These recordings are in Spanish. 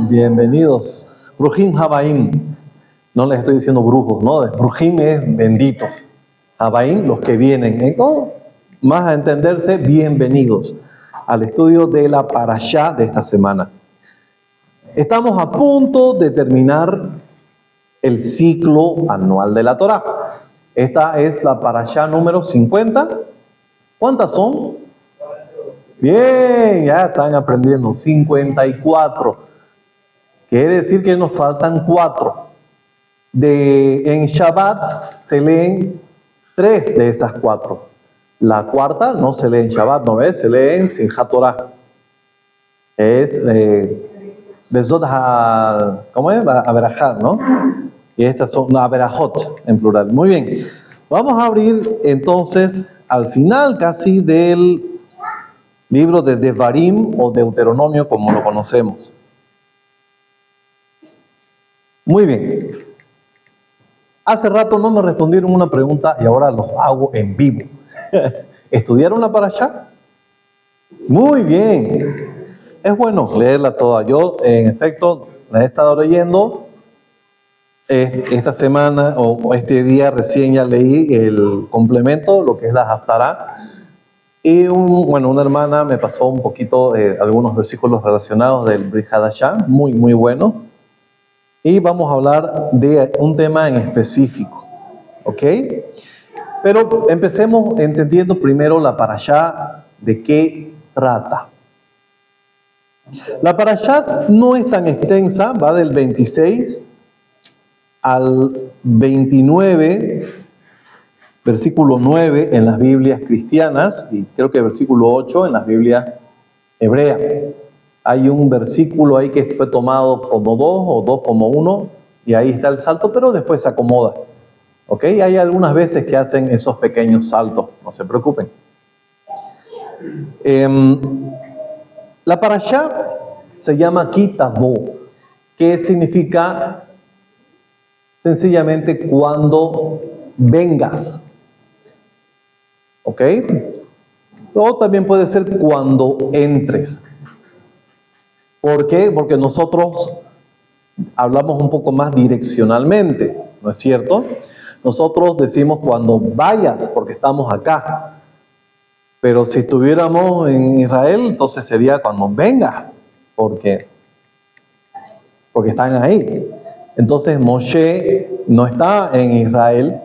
Bienvenidos. Brujim Habaim. No les estoy diciendo brujos, ¿no? Brujim es benditos. Habaim, los que vienen. Más a entenderse, bienvenidos al estudio de la Parashá de esta semana. Estamos a punto de terminar el ciclo anual de la Torá. Esta es la Parashá número 50. ¿Cuántas son? Bien, ya están aprendiendo. 54. Quiere decir que nos faltan 4. En Shabbat se leen 3 de esas 4. La cuarta no se lee en Shabbat, ¿no ves? Se lee en Simchat Torah. Es Bezot ¿cómo es? Averajat, ¿no? Y estas son Averajot en plural. Muy bien. Vamos a abrir entonces al final casi del libro de Devarim o Deuteronomio como lo conocemos. Muy bien. Hace rato no me respondieron una pregunta y ahora los hago en vivo. ¿Estudiaron la Parashá? Muy bien. Es bueno leerla toda. Yo, en efecto, la he estado leyendo. Esta semana o este día recién ya leí el complemento, lo que es la Haftará. Y una hermana me pasó un poquito algunos versículos relacionados del Brit Hadashah, muy, muy bueno. Y vamos a hablar de un tema en específico, ¿ok? Pero empecemos entendiendo primero la Parashá, de qué trata. La Parashá no es tan extensa, va del 26 al 29, versículo 9 en las Biblias cristianas y creo que versículo 8 en las Biblias hebreas. Hay un versículo ahí que fue tomado como 2 o 2 como 1 y ahí está el salto, pero después se acomoda. ¿Ok? Hay algunas veces que hacen esos pequeños saltos, no se preocupen. La Parashá se llama Ki Tavo, que significa sencillamente cuando vengas. ¿Ok? O también puede ser cuando entres. ¿Por qué? Porque nosotros hablamos un poco más direccionalmente, ¿no es cierto? Nosotros decimos cuando vayas, porque estamos acá. Pero si estuviéramos en Israel, entonces sería cuando vengas, porque están ahí. Entonces Moshe no está en Israel,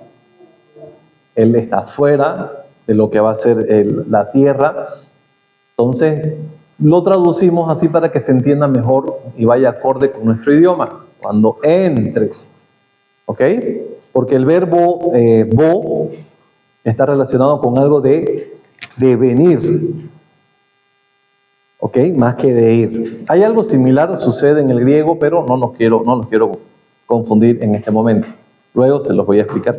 él está fuera de lo que va a ser la tierra. Entonces lo traducimos así para que se entienda mejor y vaya acorde con nuestro idioma. Cuando entres, ¿ok? Porque el verbo bo está relacionado con algo de venir, ¿ok? Más que de ir. Hay algo similar, sucede en el griego, pero no los quiero confundir en este momento. Luego se los voy a explicar.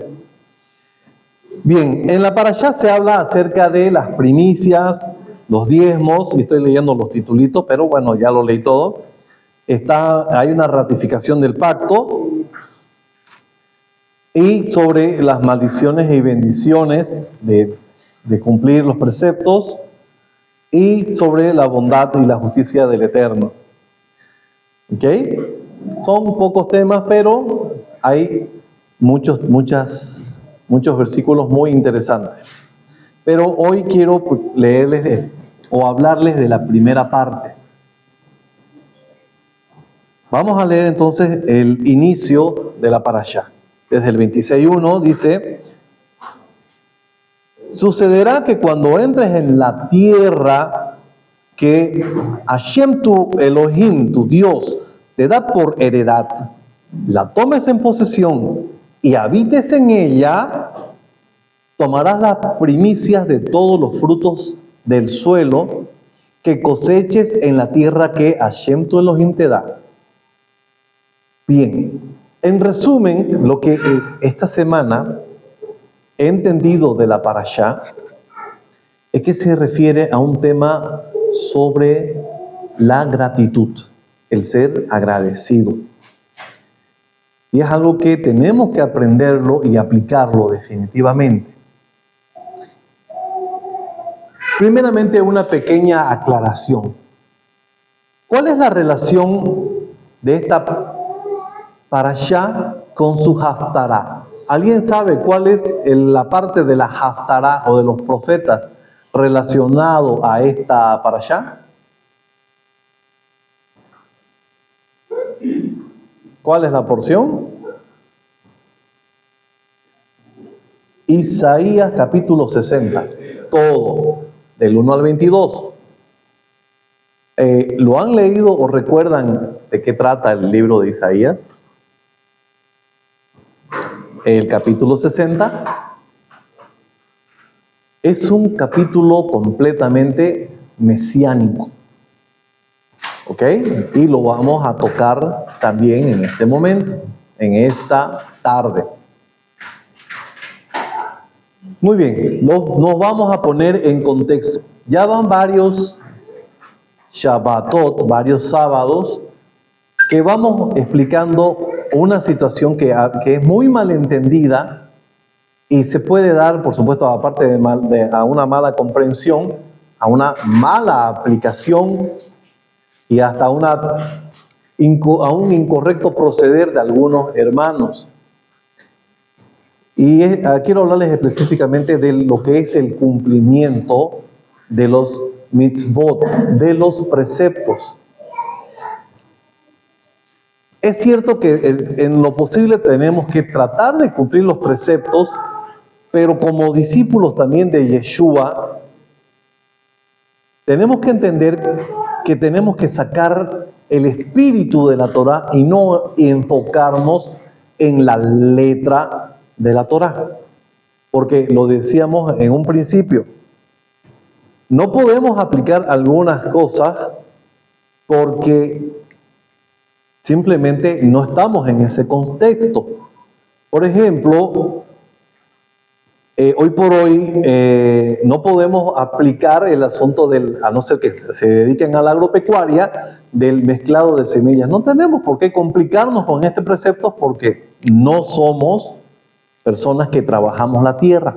Bien, en la Parashá se habla acerca de las primicias, los diezmos, y estoy leyendo los titulitos, pero bueno, ya lo leí todo. Hay una ratificación del pacto y sobre las maldiciones y bendiciones de cumplir los preceptos y sobre la bondad y la justicia del Eterno. ¿Ok? Son pocos temas, pero hay muchos versículos muy interesantes. Pero hoy quiero leerles o hablarles de la primera parte. Vamos a leer entonces el inicio de la Parashá. Desde el 26:1 dice: sucederá que cuando entres en la tierra que Hashem tu Elohim, tu Dios, te da por heredad, la tomes en posesión y habites en ella, tomarás las primicias de todos los frutos del suelo que coseches en la tierra que Hashem tu Elohim te da. Bien, en resumen, lo que esta semana he entendido de la Parashá es que se refiere a un tema sobre la gratitud, el ser agradecido. Y es algo que tenemos que aprenderlo y aplicarlo definitivamente. Primeramente, una pequeña aclaración. ¿Cuál es la relación de esta parashá con su haftará? ¿Alguien sabe cuál es la parte de la haftará o de los profetas relacionado a esta parashá? ¿Cuál es la porción? Isaías capítulo 60, todo, del 1 al 22. ¿Lo han leído o recuerdan de qué trata el libro de Isaías? El capítulo 60 es un capítulo completamente mesiánico, ¿ok? Y lo vamos a tocar también en este momento, en esta tarde. Muy bien, nos vamos a poner en contexto. Ya van varios Shabbatot, varios sábados, que vamos explicando una situación que es muy malentendida y se puede dar, por supuesto, aparte a una mala comprensión, a una mala aplicación y hasta a un incorrecto proceder de algunos hermanos. Y quiero hablarles específicamente de lo que es el cumplimiento de los mitzvot, de los preceptos. Es cierto que en lo posible tenemos que tratar de cumplir los preceptos, pero como discípulos también de Yeshua, tenemos que entender que tenemos que sacar el espíritu de la Torah y no enfocarnos en la letra de la Torah. Porque lo decíamos en un principio, no podemos aplicar algunas cosas porque simplemente no estamos en ese contexto. Por ejemplo, hoy por hoy no podemos aplicar el asunto a no ser que se dediquen a la agropecuaria, del mezclado de semillas. No tenemos por qué complicarnos con este precepto porque no somos personas que trabajamos la tierra.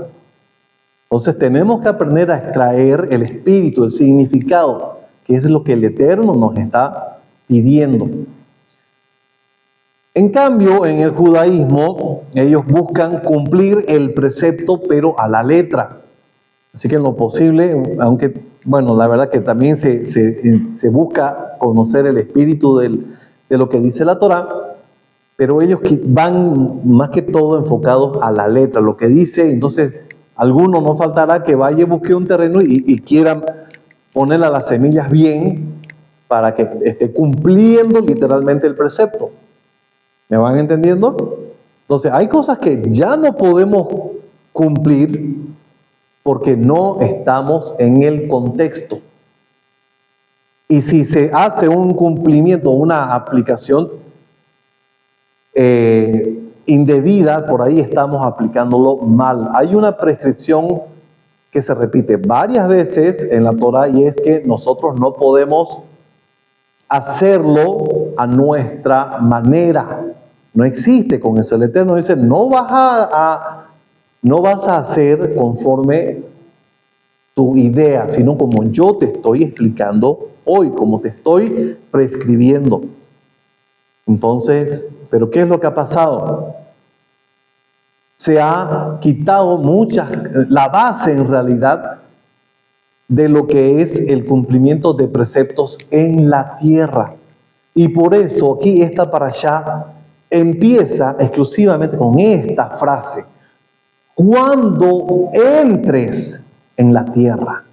Entonces tenemos que aprender a extraer el espíritu, el significado, que es lo que el Eterno nos está pidiendo. En cambio, en el judaísmo, ellos buscan cumplir el precepto, pero a la letra. Así que en lo posible, aunque, bueno, la verdad que también se busca conocer el espíritu de lo que dice la Torá, pero ellos van más que todo enfocados a la letra, lo que dice. Entonces, alguno no faltará que vaya y busque un terreno y quieran ponerle a las semillas bien para que esté cumpliendo literalmente el precepto. ¿Me van entendiendo? Entonces, hay cosas que ya no podemos cumplir porque no estamos en el contexto. Y si se hace un cumplimiento, una aplicación indebida, por ahí estamos aplicándolo mal. Hay una prescripción que se repite varias veces en la Torah y es que nosotros no podemos hacerlo a nuestra manera. No existe con eso. El Eterno dice, no vas a hacer conforme tu idea, sino como yo te estoy explicando hoy, como te estoy prescribiendo. Entonces, ¿pero qué es lo que ha pasado? Se ha quitado la base en realidad de lo que es el cumplimiento de preceptos en la tierra. Y por eso aquí esta parashá empieza exclusivamente con esta frase: cuando entres en la tierra.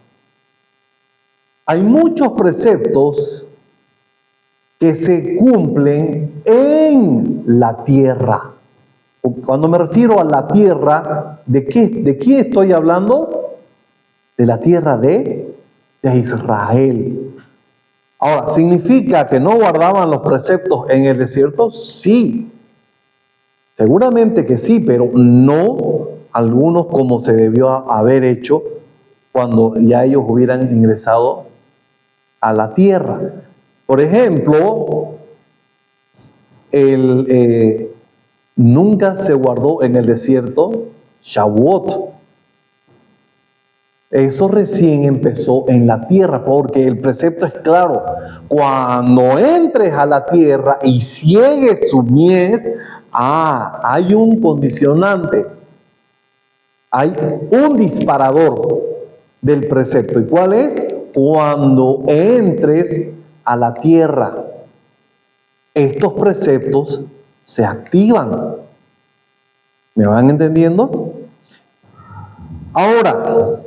Hay muchos preceptos que se cumplen en la tierra. Cuando me refiero a la tierra, ¿de qué estoy hablando? De la tierra de Israel. Ahora, ¿significa que no guardaban los preceptos en el desierto? Sí. Seguramente que sí, pero no algunos como se debió haber hecho cuando ya ellos hubieran ingresado a la tierra. Por ejemplo, nunca se guardó en el desierto Shavuot. Eso recién empezó en la tierra, porque el precepto es claro. Cuando entres a la tierra y ciegues su mies, hay un condicionante, hay un disparador del precepto. ¿Y cuál es? Cuando entres a la tierra, estos preceptos se activan. ¿Me van entendiendo? Ahora,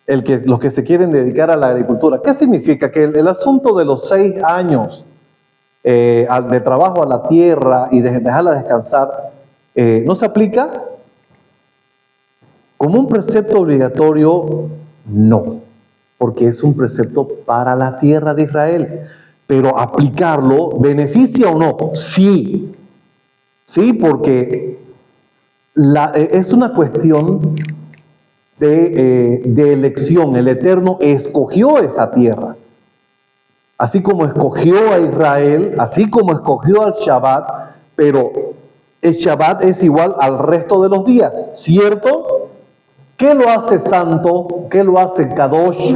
los que se quieren dedicar a la agricultura, ¿qué significa? Que el asunto de los 6 años de trabajo a la tierra y de dejarla descansar, ¿no se aplica? Como un precepto obligatorio, no, porque es un precepto para la tierra de Israel. Pero aplicarlo, ¿beneficia o no? Sí. Sí, porque es una cuestión de elección. El Eterno escogió esa tierra. Así como escogió a Israel, así como escogió al Shabbat, pero el Shabbat es igual al resto de los días, ¿cierto? ¿Qué lo hace santo? ¿Qué lo hace Kadosh?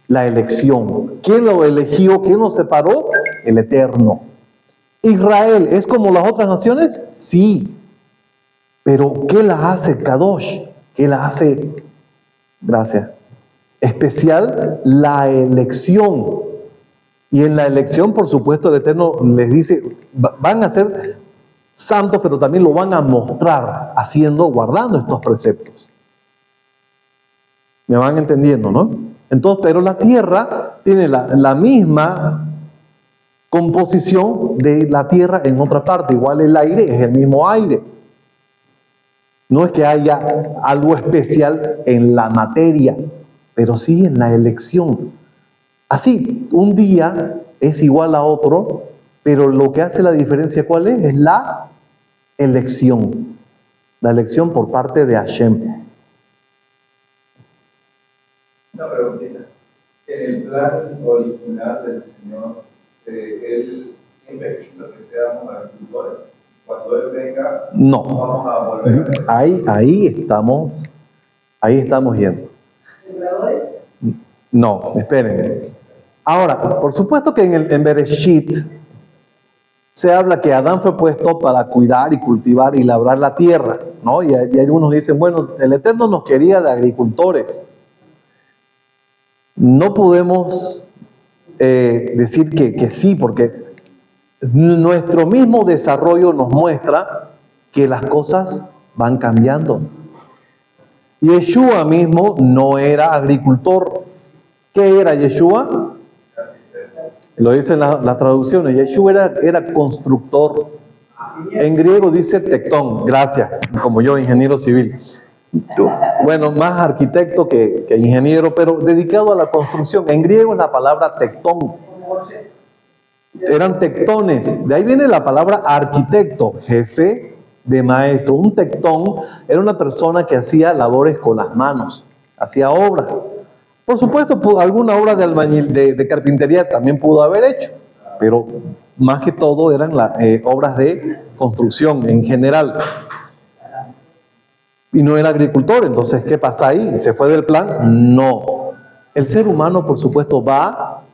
La elección. ¿Quién lo eligió? ¿Quién lo separó? El Eterno. ¿Israel es como las otras naciones? Sí. Pero ¿qué la hace Kadosh? ¿Qué la hace? Gracias. Especial la elección. Y en la elección, por supuesto, el Eterno les dice, van a ser santos, pero también lo van a mostrar guardando estos preceptos. ¿Me van entendiendo, no? Entonces, pero la tierra tiene la misma composición de la tierra en otra parte. Igual el aire es el mismo aire. No es que haya algo especial en la materia, pero sí en la elección. Así, un día es igual a otro, pero lo que hace la diferencia, ¿cuál es? Es la elección. La elección por parte de Hashem. Una preguntita. En el plan original del Señor, Él siempre quiso que seamos agricultores. Cuando Él venga, no. Vamos a volver a ahí estamos yendo. ¿Sembradores? No, esperen. Ahora, por supuesto que en Bereshit se habla que Adán fue puesto para cuidar y cultivar y labrar la tierra, ¿no? Y algunos dicen, bueno, el Eterno nos quería de agricultores. No podemos decir que sí, porque nuestro mismo desarrollo nos muestra que las cosas van cambiando. Yeshua mismo no era agricultor. ¿Qué era Yeshua? Lo dicen las traducciones. Yeshua era constructor. En griego dice tectón. Gracias, como yo, ingeniero civil. Bueno, más arquitecto que ingeniero, pero dedicado a la construcción. En griego es la palabra tectón. Eran tectones. De ahí viene la palabra arquitecto, jefe de maestro. Un tectón era una persona que hacía labores con las manos, hacía obras. Por supuesto, alguna obra de albañil, de carpintería también pudo haber hecho, pero más que todo eran obras de construcción en general. Y no era agricultor, entonces, ¿qué pasa ahí? ¿Se fue del plan? No. El ser humano, por supuesto, va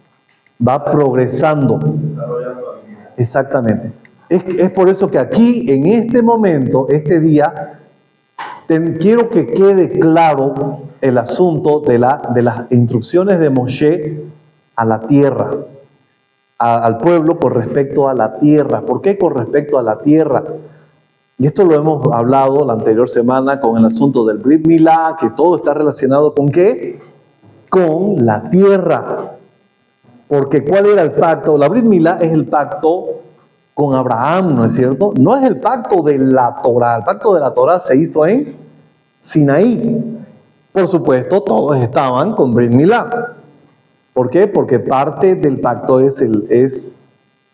progresando. Exactamente. Es por eso que aquí, en este momento, este día, quiero que quede claro el asunto de las instrucciones de Moshe a la tierra, al pueblo con respecto a la tierra. ¿Por qué con respecto a la tierra? Y esto lo hemos hablado la anterior semana con el asunto del Brit Milá, que todo está relacionado ¿con qué? Con la tierra. Porque ¿cuál era el pacto? La Brit Milá es el pacto con Abraham, ¿no es cierto? No es el pacto de la Torá. El pacto de la Torá se hizo en Sinaí. Por supuesto, todos estaban con Brit Milá. ¿Por qué? Porque parte del pacto es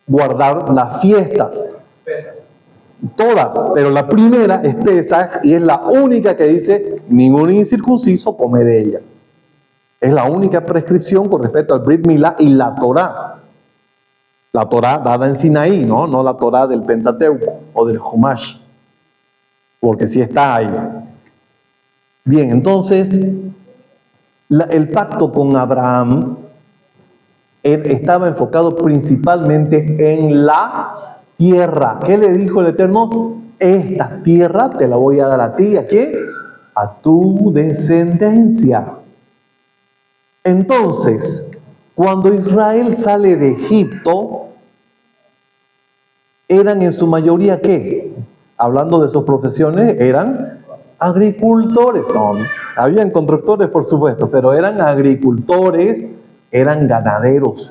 guardar las fiestas. Todas, pero la primera es Pesaj y es la única que dice ningún incircunciso come de ella. Es la única prescripción con respecto al Brit Milá y la Torá. La Torá dada en Sinaí, ¿no? No la Torá del Pentateuco o del Humash, porque sí está ahí. Bien, entonces, El pacto con Abraham estaba enfocado principalmente en la tierra. ¿Qué le dijo el Eterno? Esta tierra te la voy a dar a ti, ¿a quién? A tu descendencia. Entonces, cuando Israel sale de Egipto, eran en su mayoría, ¿qué? Hablando de sus profesiones, eran agricultores. No, habían constructores, por supuesto, pero eran agricultores, eran ganaderos.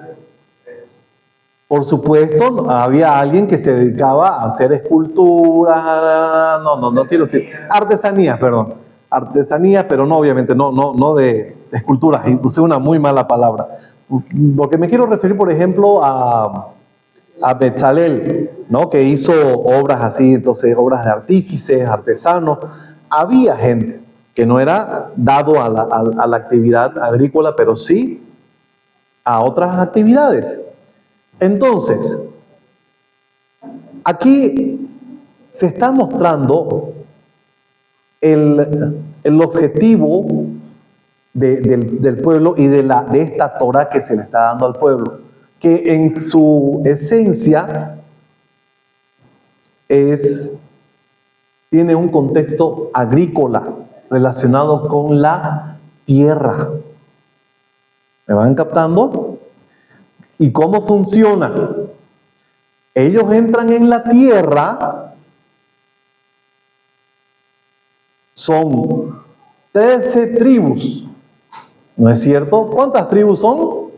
Por supuesto, había alguien que se dedicaba a hacer escultura, no quiero decir, artesanía, perdón. Artesanía, pero no, obviamente, no de esculturas, usé una muy mala palabra. Porque me quiero referir, por ejemplo, a Bezalel, ¿no? Que hizo obras así, entonces obras de artífices, artesanos. Había gente que no era dado a la actividad agrícola, pero sí a otras actividades. Entonces, aquí se está mostrando el objetivo del pueblo y de esta Torah que se le está dando al pueblo, que en su esencia tiene un contexto agrícola relacionado con la tierra. ¿Me van captando? ¿Y cómo funciona? Ellos entran en la tierra, son 13 tribus, ¿no es cierto? ¿Cuántas tribus son?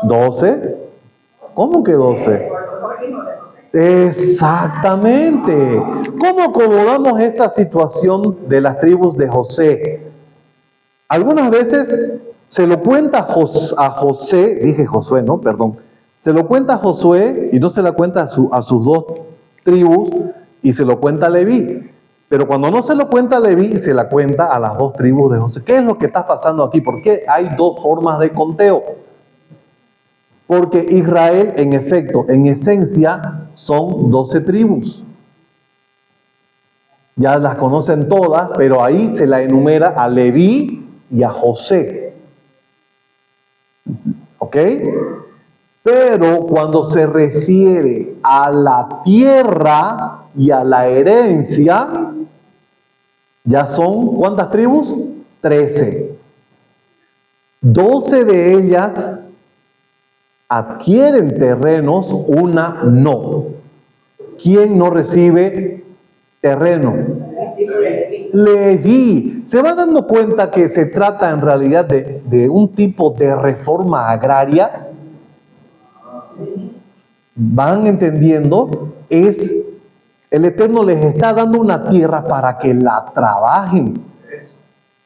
12. ¿Cómo que 12? Exactamente. ¿Cómo acomodamos esa situación de las tribus de José? Algunas veces se lo cuenta a José, dije Josué, no, perdón. Se lo cuenta a Josué y no se la cuenta a sus dos tribus y se lo cuenta a Leví. Pero cuando no se lo cuenta a Leví, se la cuenta a las dos tribus de José. ¿Qué es lo que está pasando aquí? ¿Por qué hay dos formas de conteo? Porque Israel, en efecto, en esencia, son 12 tribus. Ya las conocen todas, pero ahí se la enumera a Leví y a José. ¿Ok? Pero cuando se refiere a la tierra y a la herencia, ya son, ¿cuántas tribus? 13. 12 de ellas adquieren terrenos, una no. ¿Quién no recibe terreno? Leví. ¿Se va dando cuenta que se trata en realidad de un tipo de reforma agraria? ¿Van entendiendo? El Eterno les está dando una tierra para que la trabajen.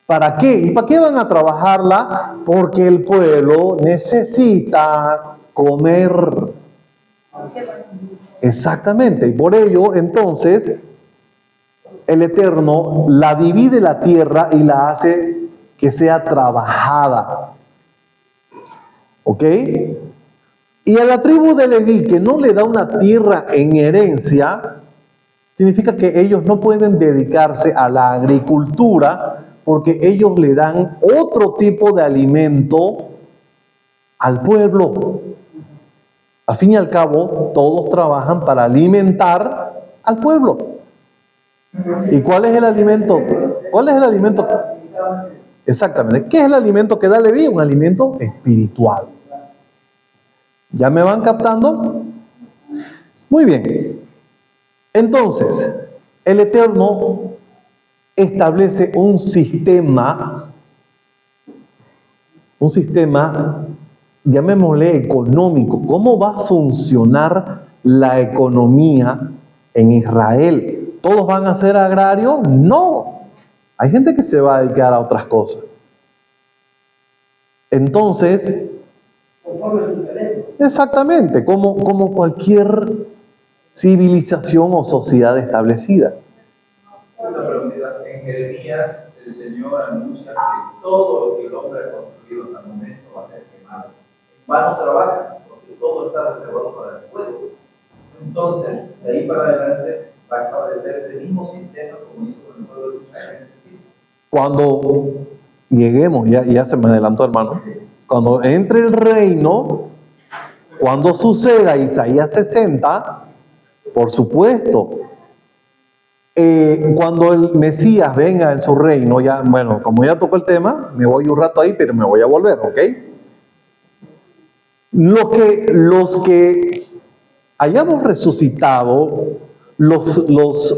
¿Para qué? ¿Y para qué van a trabajarla? Porque el pueblo necesita comer. Exactamente. Y por ello, entonces, el Eterno la divide la tierra y la hace que sea trabajada. ¿Ok? Y a la tribu de Leví, que no le da una tierra en herencia, significa que ellos no pueden dedicarse a la agricultura porque ellos le dan otro tipo de alimento al pueblo. Al fin y al cabo, todos trabajan para alimentar al pueblo. ¿Y cuál es el alimento? ¿Cuál es el alimento? Exactamente. ¿Qué es el alimento que da Leví? Un alimento espiritual. ¿Ya me van captando? Muy bien. Entonces, el Eterno establece un sistema, llamémosle económico. ¿Cómo va a funcionar la economía en Israel? ¿Todos van a ser agrarios? No. Hay gente que se va a dedicar a otras cosas. Entonces, exactamente, como cualquier civilización o sociedad establecida. Una pregunta. En Jeremías, el Señor anuncia que todo lo que el hombre ha construido hasta el momento va a ser quemado. En vano trabaja, porque todo está reservado para el fuego. Entonces, de ahí para adelante va a establecer ese mismo sistema como hizo con el pueblo de Israel. Cuando lleguemos, ya se me adelantó, hermano, cuando entre el reino, cuando suceda Isaías 60, por supuesto, cuando el Mesías venga en su reino, ya, bueno, como ya tocó el tema, me voy un rato ahí, pero me voy a volver, ¿ok? Los que hayamos resucitado, los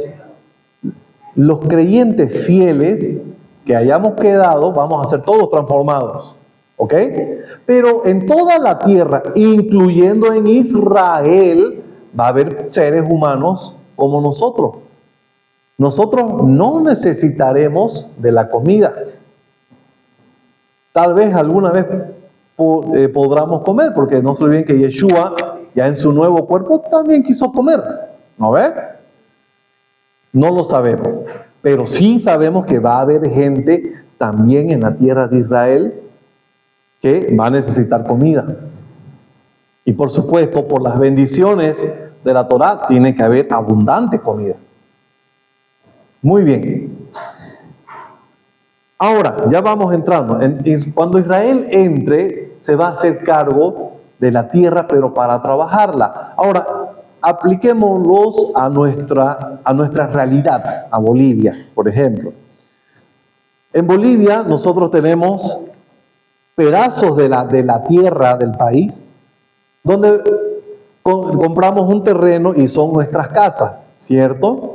creyentes fieles que hayamos quedado, vamos a ser todos transformados, ¿ok? Pero en toda la tierra, incluyendo en Israel, va a haber seres humanos como nosotros. Nosotros no necesitaremos de la comida. Tal vez alguna vez podamos comer, porque no se olviden que Yeshua, ya en su nuevo cuerpo, también quiso comer. ¿No ve? No lo sabemos. Pero sí sabemos que va a haber gente también en la tierra de Israel que va a necesitar comida. Y por supuesto, por las bendiciones de la Torá, tiene que haber abundante comida. Muy bien. Ahora, ya vamos entrando. Cuando Israel entre, se va a hacer cargo de la tierra, pero para trabajarla. Ahora, apliquémoslos a nuestra realidad, a Bolivia, por ejemplo. En Bolivia nosotros tenemos pedazos de la tierra del país, donde compramos un terreno y son nuestras casas, ¿cierto?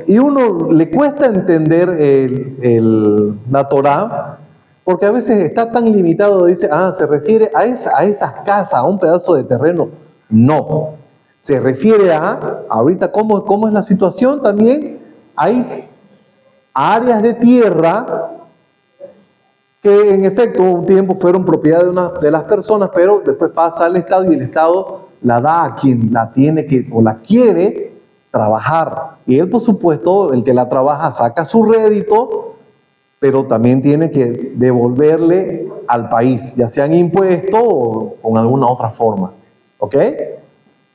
Y uno le cuesta entender la Torá, porque a veces está tan limitado, dice, se refiere a esas casas, a un pedazo de terreno. No, se refiere ahorita cómo es la situación también, hay áreas de tierra que en efecto un tiempo fueron propiedad de las personas, pero después pasa al Estado y el Estado la da a quien la tiene o la quiere trabajar. Y él, por supuesto, el que la trabaja saca su rédito, pero también tiene que devolverle al país, ya sea en impuesto o con alguna otra forma. ¿Ok?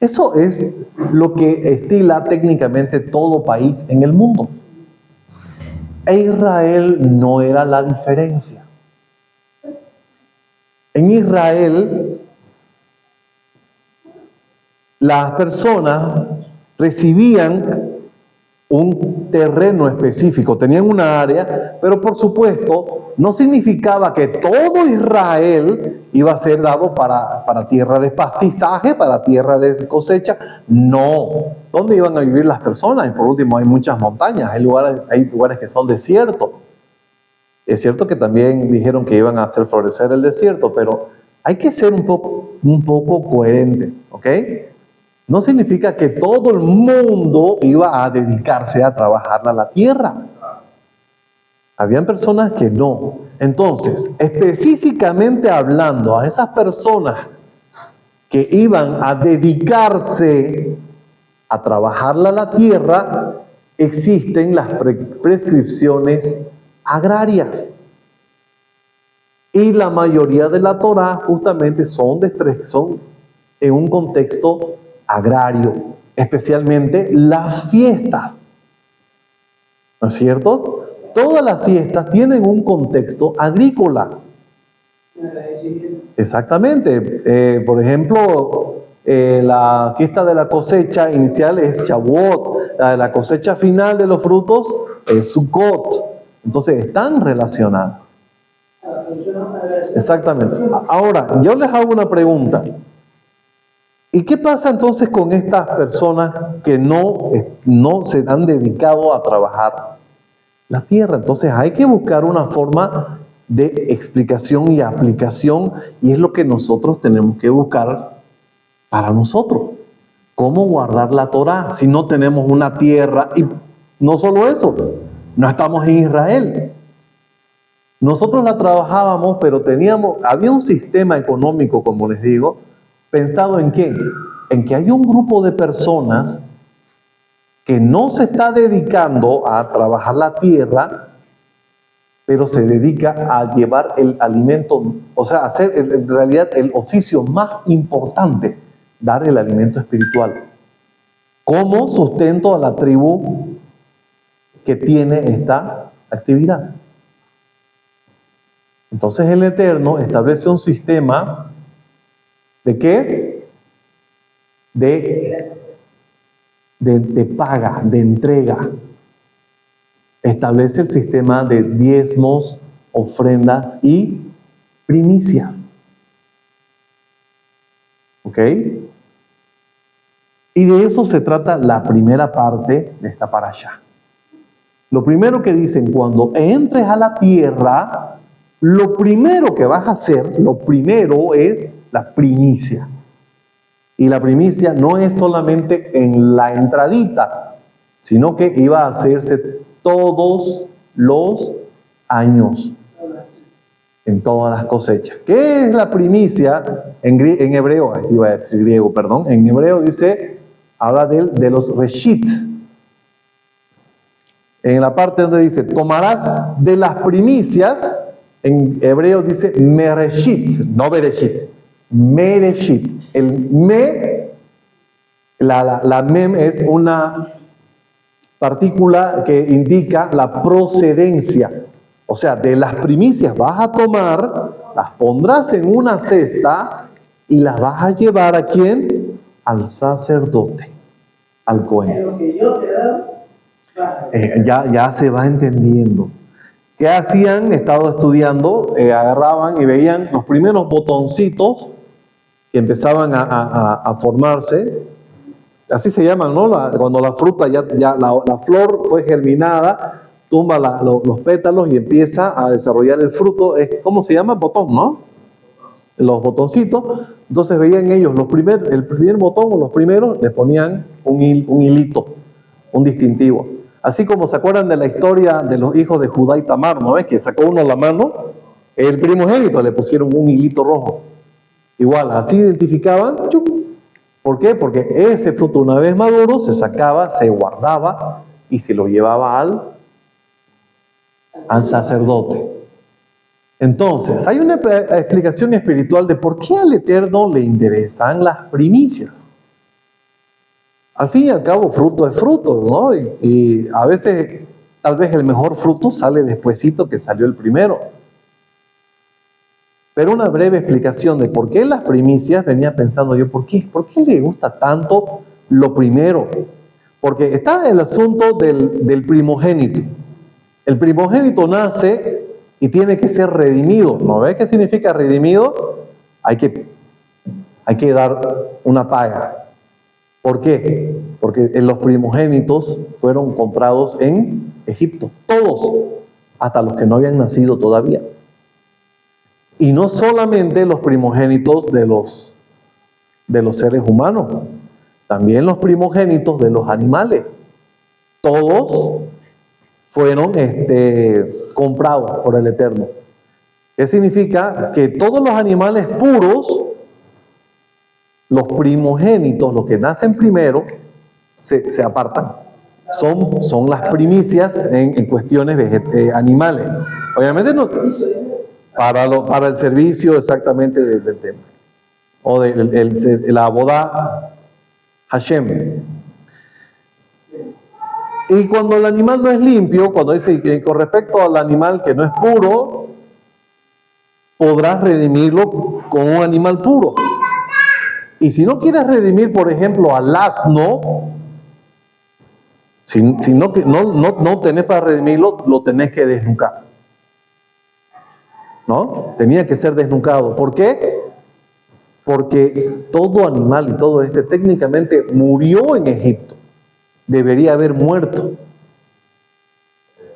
Eso es lo que estila técnicamente todo país en el mundo. E Israel no era la diferencia. En Israel, las personas recibían un terreno específico, tenían una área, pero por supuesto no significaba que todo Israel iba a ser dado para tierra de pastizaje, para tierra de cosecha. No. ¿Dónde iban a vivir las personas? Y por último, hay muchas montañas, hay lugares que son desiertos. Es cierto que también dijeron que iban a hacer florecer el desierto, pero hay que ser un poco coherente, ¿ok? No significa que todo el mundo iba a dedicarse a trabajar la tierra. Habían personas que no. Entonces, específicamente hablando a esas personas que iban a dedicarse a trabajar la tierra, existen las prescripciones agrarias. Y la mayoría de la Torá justamente son en un contexto agrario, especialmente las fiestas. ¿No es cierto? Todas las fiestas tienen un contexto agrícola. Exactamente. Por ejemplo, la fiesta de la cosecha inicial es Shavuot, la de la cosecha final de los frutos es Sukkot. Entonces están relacionadas. Exactamente. Ahora, yo les hago una pregunta. ¿Y qué pasa entonces con estas personas que no se han dedicado a trabajar la tierra? Entonces hay que buscar una forma de explicación y aplicación, y es lo que nosotros tenemos que buscar para nosotros. ¿Cómo guardar la Torá si no tenemos una tierra? Y no solo eso, no estamos en Israel. Nosotros la trabajábamos, pero había un sistema económico, como les digo, pensado en qué? En que hay un grupo de personas que no se está dedicando a trabajar la tierra, pero se dedica a llevar el alimento, o sea, a hacer en realidad el oficio más importante, dar el alimento espiritual, como sustento a la tribu que tiene esta actividad. Entonces el Eterno establece un sistema ¿de qué? De paga, de entrega. Establece el sistema de diezmos, ofrendas y primicias. ¿Ok? Y de eso se trata la primera parte de esta parashá. Lo primero que dicen, cuando entres a la tierra, lo primero que vas a hacer, lo primero es la primicia. Y la primicia no es solamente en la entradita, sino que iba a hacerse todos los años, en todas las cosechas. ¿Qué es la primicia? En hebreo, iba a decir griego, perdón, en hebreo dice, habla de los reshit. En la parte donde dice, tomarás de las primicias, en hebreo dice mereshit, no bereshit, mereshit. El me, la mem es una partícula que indica la procedencia. O sea, de las primicias vas a tomar, las pondrás en una cesta y las vas a llevar ¿a quién? Al sacerdote, al cohen. Ya se va entendiendo. ¿Qué hacían? He estado estudiando, agarraban y veían los primeros botoncitos que empezaban a formarse. Así se llaman, ¿no? Cuando la fruta la flor fue germinada, tumba los pétalos y empieza a desarrollar el fruto. ¿Cómo se llama? Botón, ¿no? Los botoncitos. Entonces veían ellos el primer botón o los primeros, le ponían un hilito, un distintivo. Así como se acuerdan de la historia de los hijos de Judá y Tamar, ¿no ves? Que sacó uno la mano, el primogénito le pusieron un hilito rojo. Igual, así identificaban. ¡Chum! ¿Por qué? Porque ese fruto, una vez maduro, se sacaba, se guardaba y se lo llevaba al sacerdote. Entonces, hay una explicación espiritual de por qué al Eterno le interesan las primicias. Al fin y al cabo, fruto es fruto, ¿no? Y a veces, tal vez el mejor fruto sale despuesito que salió el primero. Pero una breve explicación de por qué las primicias, venía pensando yo, ¿por qué le gusta tanto lo primero? Porque está el asunto del primogénito. El primogénito nace y tiene que ser redimido. ¿No ves qué significa redimido? Hay que dar una paga. ¿Por qué? Porque los primogénitos fueron comprados en Egipto. Todos, hasta los que no habían nacido todavía. Y no solamente los primogénitos de los seres humanos, también los primogénitos de los animales. Todos fueron comprados por el Eterno. ¿Qué significa? Que todos los animales puros, los primogénitos, los que nacen primero, se apartan. Son las primicias en cuestiones animales. Obviamente no... Para el servicio exactamente del templo. O de la boda Hashem. Y cuando el animal no es limpio, cuando dice que con respecto al animal que no es puro, podrás redimirlo con un animal puro. Y si no quieres redimir, por ejemplo, al asno, si no tenés para redimirlo, lo tenés que desnucar. ¿No? Tenía que ser desnucado. ¿Por qué? Porque todo animal y todo técnicamente murió en Egipto. Debería haber muerto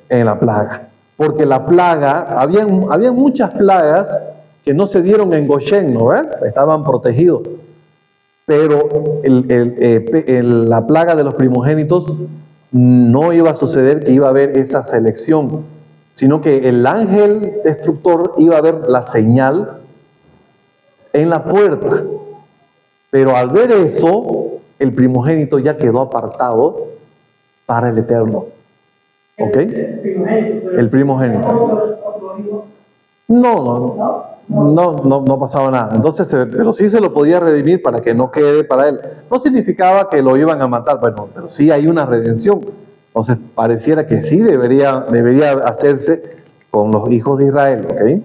en la plaga. Porque la plaga, había muchas plagas que no se dieron en Goshen, ¿no? Estaban protegidos. Pero la plaga de los primogénitos no iba a suceder que iba a haber esa selección, sino que el ángel destructor iba a ver la señal en la puerta. Pero al ver eso, el primogénito ya quedó apartado para el Eterno. ¿Ok? El primogénito. No pasaba nada. Entonces, pero sí se lo podía redimir para que no quede para él. No significaba que lo iban a matar, bueno, pero sí hay una redención. Entonces, pareciera que sí debería hacerse con los hijos de Israel, ¿ok?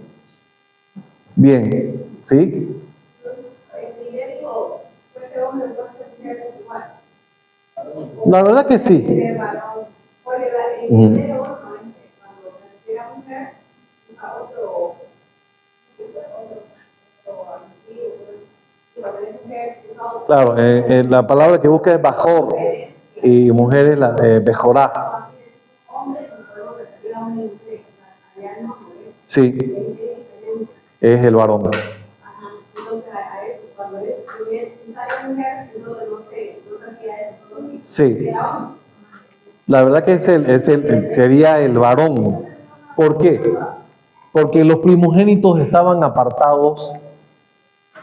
Bien, ¿sí? La verdad que sí. Ujú. Claro, la palabra que busca es bajor y mujer es la bejorá. Sí, es el varón. Sí, la verdad que sería el varón. ¿Por qué? Porque los primogénitos estaban apartados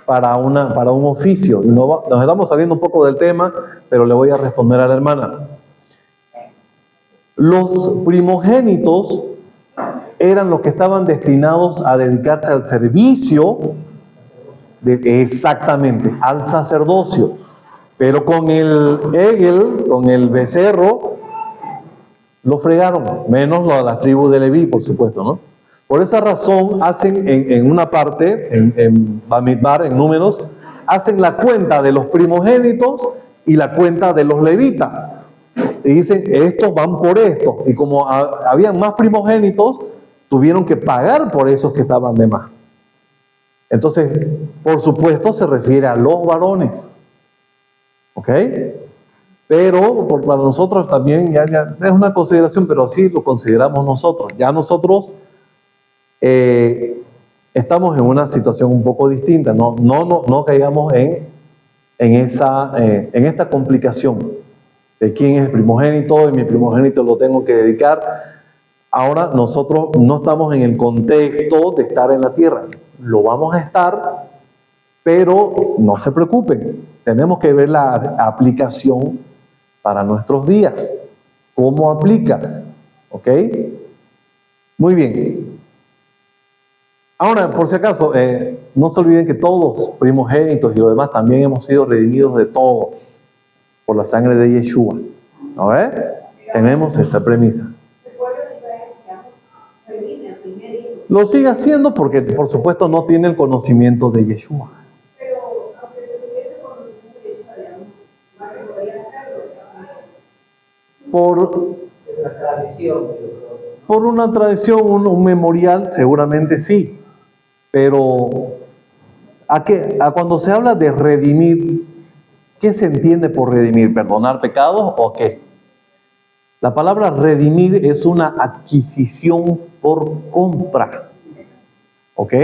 para un oficio. Nos estamos saliendo un poco del tema, pero le voy a responder a la hermana. Los primogénitos eran los que estaban destinados a dedicarse al servicio, exactamente, al sacerdocio. Pero con el Egel, con el becerro, lo fregaron, menos las tribus de Leví, por supuesto, ¿no? Por esa razón hacen en una parte, en Bamidbar, en Números, hacen la cuenta de los primogénitos y la cuenta de los levitas. Y dicen, estos van por esto. Y como habían más primogénitos, tuvieron que pagar por esos que estaban de más. Entonces, por supuesto, se refiere a los varones. ¿Ok? Pero para nosotros también ya es una consideración, pero sí lo consideramos nosotros. Ya nosotros estamos en una situación un poco distinta. No caigamos en esta complicación de quién es el primogénito y mi primogénito lo tengo que dedicar. Ahora nosotros no estamos en el contexto de estar en la tierra. Lo vamos a estar, pero no se preocupen. Tenemos que ver la aplicación para nuestros días. ¿Cómo aplica? ¿Ok? Muy bien. Ahora, por si acaso, no se olviden que todos, primogénitos y los demás, también hemos sido redimidos de todo por la sangre de Yeshua. ¿No ves? Tenemos esa premisa. Lo sigue haciendo porque, por supuesto, no tiene el conocimiento de Yeshua. Por una tradición, un memorial, seguramente sí. Pero cuando se habla de redimir, ¿qué se entiende por redimir? ¿Perdonar pecados o qué? La palabra redimir es una adquisición por compra. ¿Ok?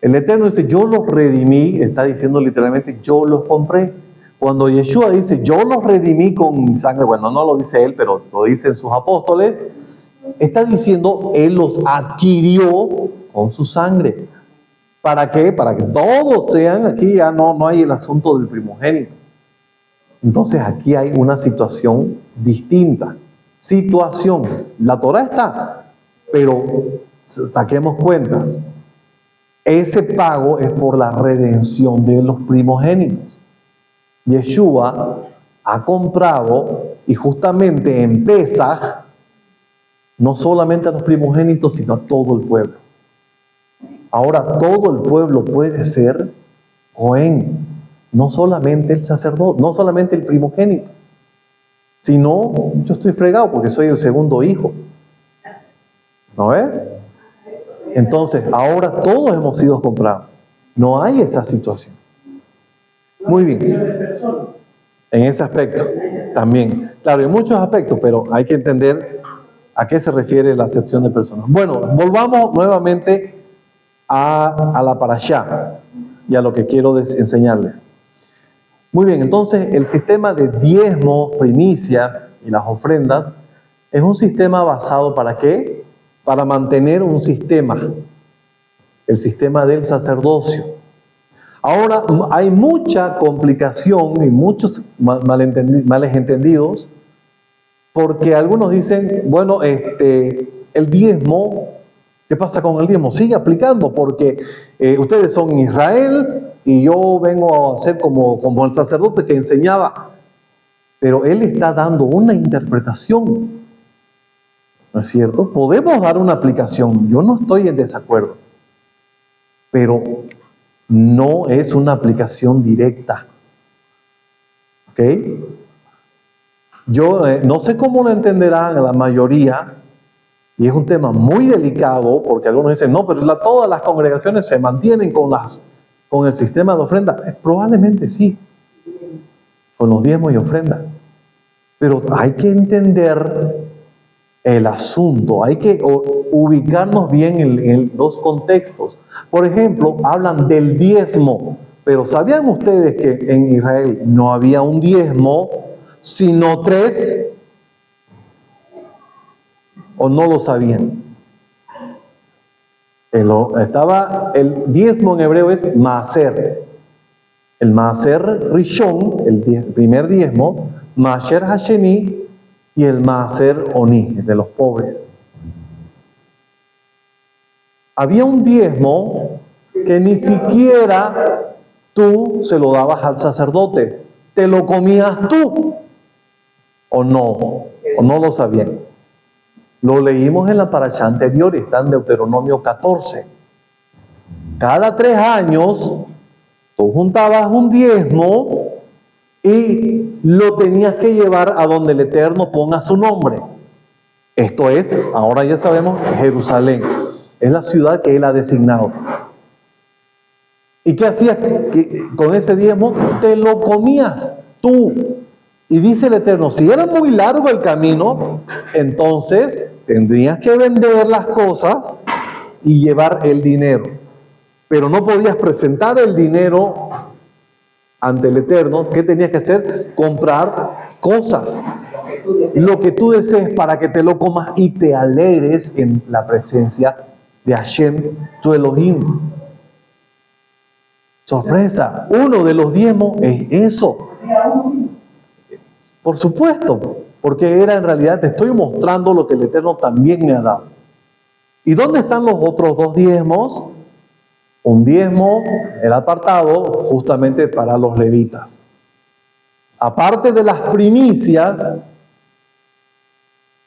El Eterno dice, yo los redimí, está diciendo literalmente, yo los compré. Cuando Yeshua dice, yo los redimí con mi sangre, bueno, no lo dice él, pero lo dicen sus apóstoles, está diciendo, él los adquirió con su sangre. ¿Para qué? Para que todos sean, aquí ya no hay el asunto del primogénito. Entonces aquí hay una situación distinta. Situación. La Torah está, pero saquemos cuentas. Ese pago es por la redención de los primogénitos. Yeshua ha comprado, y justamente en Pesaj, no solamente a los primogénitos, sino a todo el pueblo. Ahora todo el pueblo puede ser Cohen, no solamente el sacerdote, no solamente el primogénito, sino yo estoy fregado porque soy el segundo hijo. ¿No ves? Entonces, ahora todos hemos sido comprados. No hay esa situación. Muy bien. En ese aspecto también. Claro, en muchos aspectos, pero hay que entender a qué se refiere la acepción de personas. Bueno, volvamos nuevamente a la parashá y a lo que quiero enseñarles. Muy bien, entonces el sistema de diezmos, primicias y las ofrendas es un sistema basado ¿para qué? Para mantener un sistema, el sistema del sacerdocio. Ahora hay mucha complicación y muchos males entendidos, porque algunos dicen, bueno, el diezmo, ¿qué pasa con el diezmo? Sigue aplicando porque ustedes son Israel y yo vengo a ser como el sacerdote que enseñaba. Pero él está dando una interpretación, ¿no es cierto? Podemos dar una aplicación, yo no estoy en desacuerdo. pero no es una aplicación directa. ¿Ok? Yo no sé cómo lo entenderán la mayoría, y es un tema muy delicado, porque algunos dicen, no, pero todas las congregaciones se mantienen con el sistema de ofrenda. Probablemente sí, con los diezmos y ofrendas. Pero hay que entender el asunto, hay que ubicarnos bien en los contextos. Por ejemplo, hablan del diezmo, pero ¿sabían ustedes que en Israel no había un diezmo, sino 3? ¿O no lo sabían? El diezmo en hebreo es maaser. El maaser rishon, el primer diezmo, maaser hasheni y el maaser oni, de los pobres. Había un diezmo que ni siquiera tú se lo dabas al sacerdote, te lo comías tú, o no lo sabían. Lo leímos en la parashá anterior, está en Deuteronomio 14. Cada 3 años, tú juntabas un diezmo y lo tenías que llevar a donde el Eterno ponga su nombre. Esto es, ahora ya sabemos, Jerusalén. Es la ciudad que Él ha designado. ¿Y qué hacías con ese diezmo? Te lo comías tú. Y dice el Eterno, si era muy largo el camino, entonces tendrías que vender las cosas y llevar el dinero. Pero no podías presentar el dinero ante el Eterno. ¿Qué tenías que hacer? Comprar cosas. Lo que tú desees para que te lo comas y te alegres en la presencia de Hashem, tu Elohim. Sorpresa, uno de los diezmos es eso. Por supuesto, porque era en realidad, te estoy mostrando lo que el Eterno también me ha dado. ¿Y dónde están los otros 2 diezmos? Un diezmo, el apartado, justamente para los levitas. Aparte de las primicias,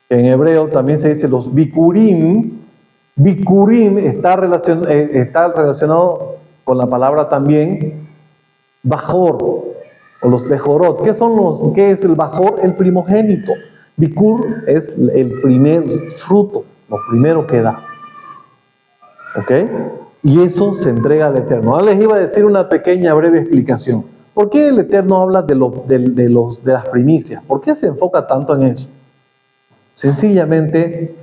que en hebreo también se dice los bikurim. Bikurim está relacionado con la palabra también bajor, o los bejorot. ¿Qué es el bajor? El primogénito. Bikur es el primer fruto, lo primero que da. ¿Ok? Y eso se entrega al Eterno. Ahora les iba a decir una pequeña breve explicación. ¿Por qué el Eterno habla de las primicias? ¿Por qué se enfoca tanto en eso? Sencillamente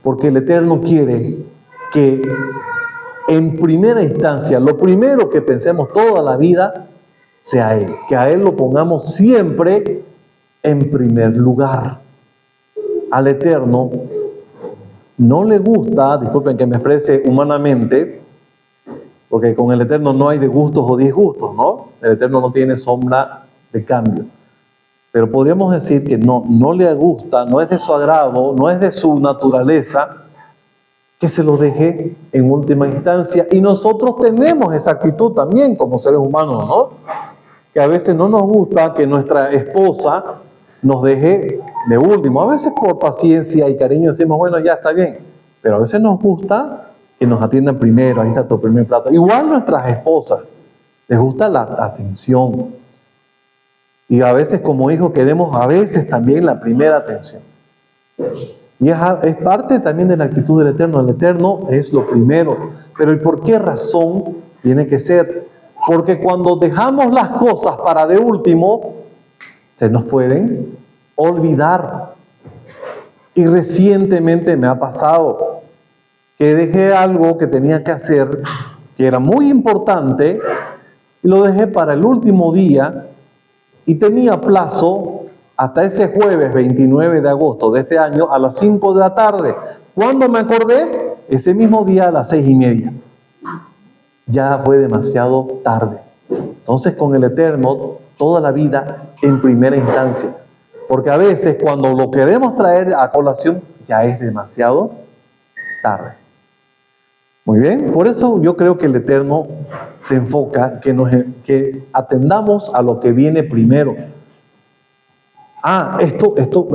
porque el Eterno quiere que en primera instancia, lo primero que pensemos toda la vida sea Él. Que a Él lo pongamos siempre en primer lugar. Al Eterno no le gusta, disculpen que me exprese humanamente, porque con el Eterno no hay de gustos o disgustos, ¿no? El Eterno no tiene sombra de cambio. Pero podríamos decir que no le gusta, no es de su agrado, no es de su naturaleza, que se lo deje en última instancia. Y nosotros tenemos esa actitud también como seres humanos, ¿no? Que a veces no nos gusta que nuestra esposa nos deje de último. A veces por paciencia y cariño decimos, bueno, ya está bien. Pero a veces nos gusta que nos atiendan primero, ahí está tu primer plato. Igual nuestras esposas, les gusta la atención. Y a veces como hijos queremos a veces también la primera atención. Y es parte también de la actitud del Eterno. El Eterno es lo primero. Pero ¿y por qué razón tiene que ser? Porque cuando dejamos las cosas para de último, se nos pueden olvidar. Y recientemente me ha pasado que dejé algo que tenía que hacer, que era muy importante, y lo dejé para el último día, y tenía plazo hasta ese jueves 29 de agosto de este año a las 5 de la tarde. ¿Cuándo me acordé? Ese mismo día a las 6:30. Ya fue demasiado tarde. Entonces con el Eterno, toda la vida en primera instancia. Porque a veces cuando lo queremos traer a colación, ya es demasiado tarde. Muy bien, por eso yo creo que el Eterno se enfoca que atendamos a lo que viene primero. Esto,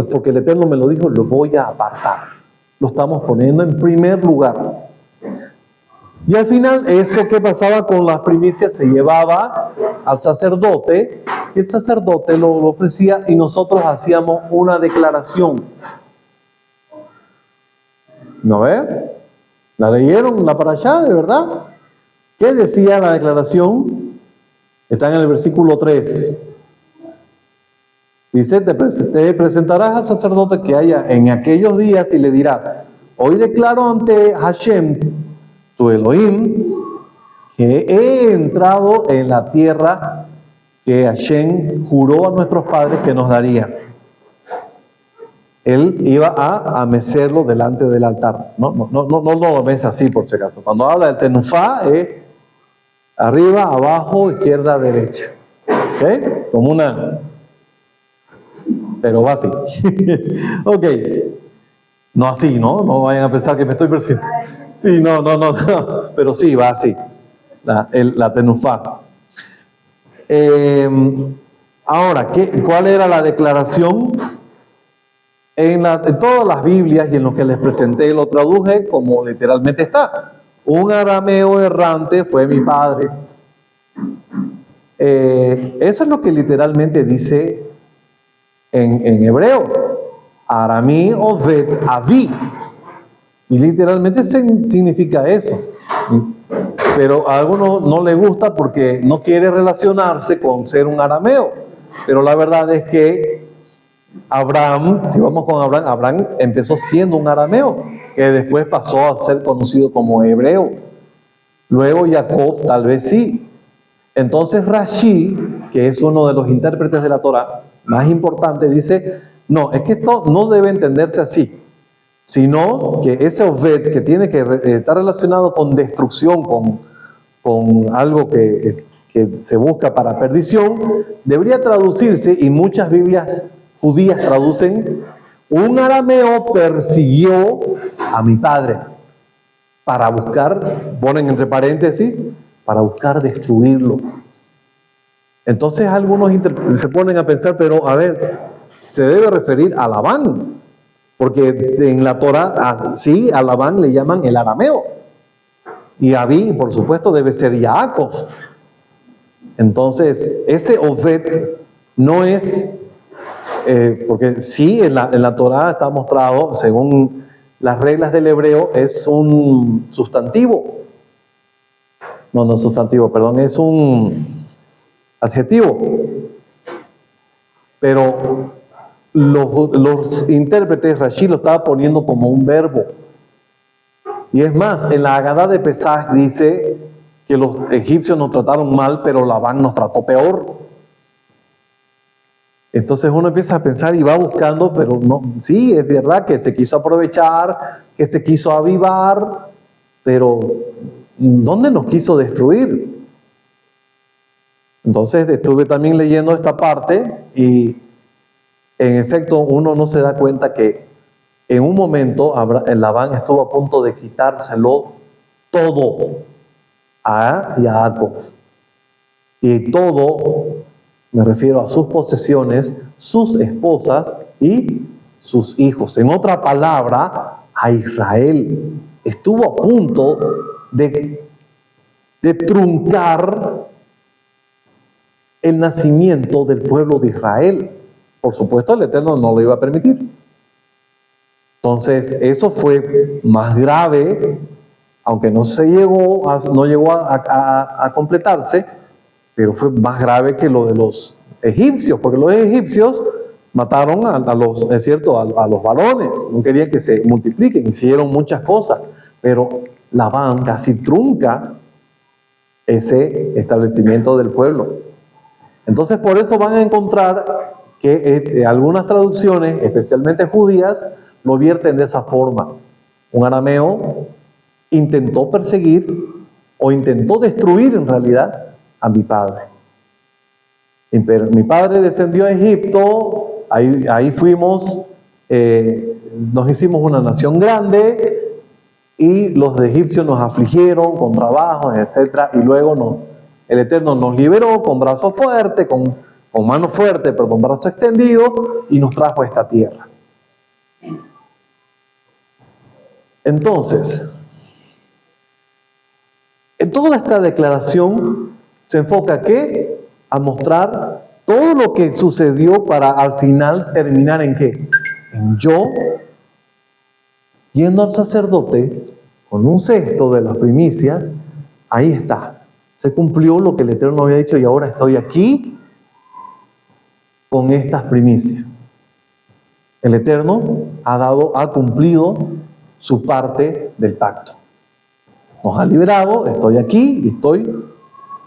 porque el Eterno me lo dijo, lo voy a apartar. Lo estamos poniendo en primer lugar. Y al final, eso que pasaba con las primicias se llevaba al sacerdote, y el sacerdote lo ofrecía y nosotros hacíamos una declaración. ¿No ve? ¿La leyeron la parashá, de verdad? ¿Qué decía la declaración? Está en el versículo 3. Dice, te presentarás al sacerdote que haya en aquellos días y le dirás, hoy declaro ante Hashem, tu Elohim, que he entrado en la tierra que Hashem juró a nuestros padres que nos daría. Él iba a mecerlo delante del altar. No lo ves así por si acaso. Cuando habla del tenufá, es arriba, abajo, izquierda, derecha. ¿Ok? Como una... Pero va así. Ok. No así, ¿no? No vayan a pensar que me estoy persiguiendo. Sí, no. Pero sí, va así. La tenufá. Ahora, ¿cuál era la declaración? En todas las Biblias y en lo que les presenté lo traduje como literalmente está. Un arameo errante fue mi padre. Eso es lo que literalmente dice en hebreo. Aramí oved avi. Y literalmente significa eso. Pero a algunos no le gusta porque no quiere relacionarse con ser un arameo. Pero la verdad es que Abraham, si vamos con Abraham, Abraham empezó siendo un arameo, que después pasó a ser conocido como hebreo. Luego Jacob tal vez sí. Entonces Rashi, que es uno de los intérpretes de la Torah más importantes, dice, no, es que esto no debe entenderse así, sino que ese Oved que tiene que estar relacionado con destrucción, con algo que se busca para perdición, debería traducirse, y muchas Biblias judías traducen, un arameo persiguió a mi padre para buscar, ponen entre paréntesis, para buscar destruirlo. Entonces algunos se ponen a pensar, pero a ver, se debe referir a Labán, porque en la Torah, sí, a Labán le llaman el arameo, y Abí, por supuesto, debe ser Jacob. Entonces, ese Oved no es... porque sí, en la Torah está mostrado, según las reglas del hebreo, es un sustantivo. No es sustantivo, perdón, es un adjetivo. Pero los intérpretes, Rashi lo estaba poniendo como un verbo. Y es más, en la Agadá de Pesaj dice que los egipcios nos trataron mal, pero Labán nos trató peor. Entonces uno empieza a pensar y va buscando, pero no, sí, es verdad que se quiso aprovechar, que se quiso avivar, pero ¿dónde nos quiso destruir? Entonces estuve también leyendo esta parte y en efecto uno no se da cuenta que en un momento Labán estuvo a punto de quitárselo todo a Jacob. Y todo, me refiero a sus posesiones, sus esposas y sus hijos. En otra palabra, a Israel. Estuvo a punto de truncar el nacimiento del pueblo de Israel. Por supuesto, el Eterno no lo iba a permitir. Entonces, eso fue más grave, aunque no llegó a completarse, pero fue más grave que lo de los egipcios, porque los egipcios mataron a los varones, no querían que se multipliquen, hicieron muchas cosas, pero Labán casi trunca ese establecimiento del pueblo. Entonces, por eso van a encontrar que algunas traducciones, especialmente judías, lo vierten de esa forma. Un arameo intentó perseguir o intentó destruir en realidad a mi padre. Mi padre descendió a Egipto, ahí fuimos, nos hicimos una nación grande y los egipcios nos afligieron con trabajos, etc. Y luego el Eterno nos liberó con brazo fuerte, con mano fuerte, perdón, brazo extendido, y nos trajo a esta tierra. Entonces, En toda esta declaración se enfoca ¿a qué? A mostrar todo lo que sucedió para al final terminar ¿en qué? En yo yendo al sacerdote con un cesto de las primicias. Ahí está, se cumplió lo que el Eterno había dicho y ahora estoy aquí con estas primicias. El Eterno ha cumplido su parte del pacto. Nos ha liberado, estoy aquí y estoy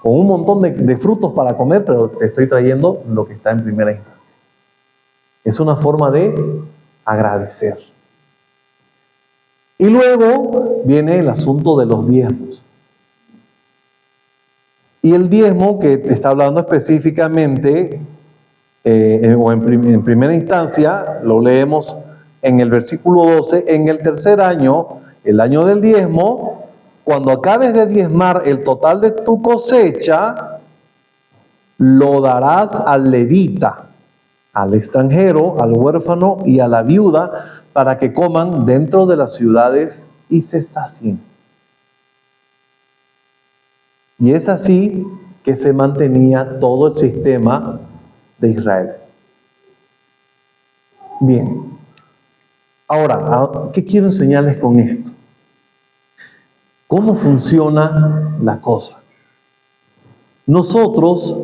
con un montón de frutos para comer, pero te estoy trayendo lo que está en primera instancia. Es una forma de agradecer. Y luego viene el asunto de los diezmos. Y el diezmo que te está hablando específicamente, o en primera instancia, lo leemos en el versículo 12, en el tercer año, el año del diezmo, cuando acabes de diezmar el total de tu cosecha, lo darás al levita, al extranjero, al huérfano y a la viuda, para que coman dentro de las ciudades y se sacien. Y es así que se mantenía todo el sistema de Israel. Bien. Ahora, ¿qué quiero enseñarles con esto? ¿Cómo funciona la cosa? Nosotros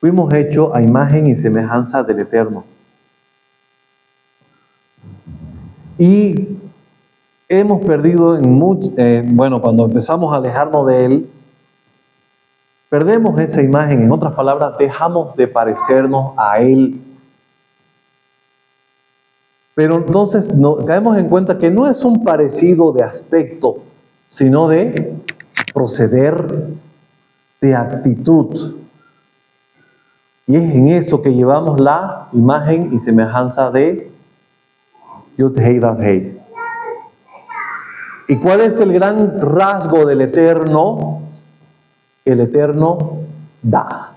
fuimos hechos a imagen y semejanza del Eterno. Y hemos perdido cuando empezamos a alejarnos de Él, perdemos esa imagen. En otras palabras, dejamos de parecernos a Él. Pero entonces caemos en cuenta que no es un parecido de aspecto, sino de proceder, de actitud. Y es en eso que llevamos la imagen y semejanza de Yud-Hei Vav-Hei. ¿Y cuál es el gran rasgo del Eterno? El Eterno da,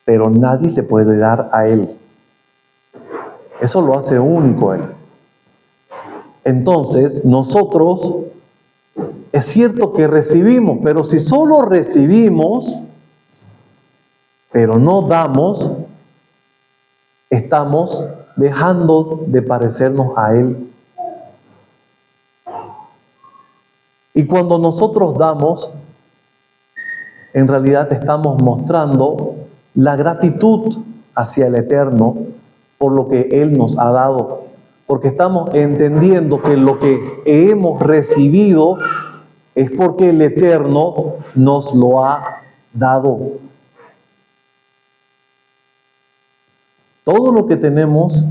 pero nadie le puede dar a Él. Eso lo hace único Él. Entonces, nosotros, es cierto que recibimos, pero si solo recibimos, pero no damos, estamos dejando de parecernos a Él. Y cuando nosotros damos, en realidad estamos mostrando la gratitud hacia el Eterno por lo que Él nos ha dado. Porque estamos entendiendo que lo que hemos recibido es porque el Eterno nos lo ha dado. Todo lo que tenemos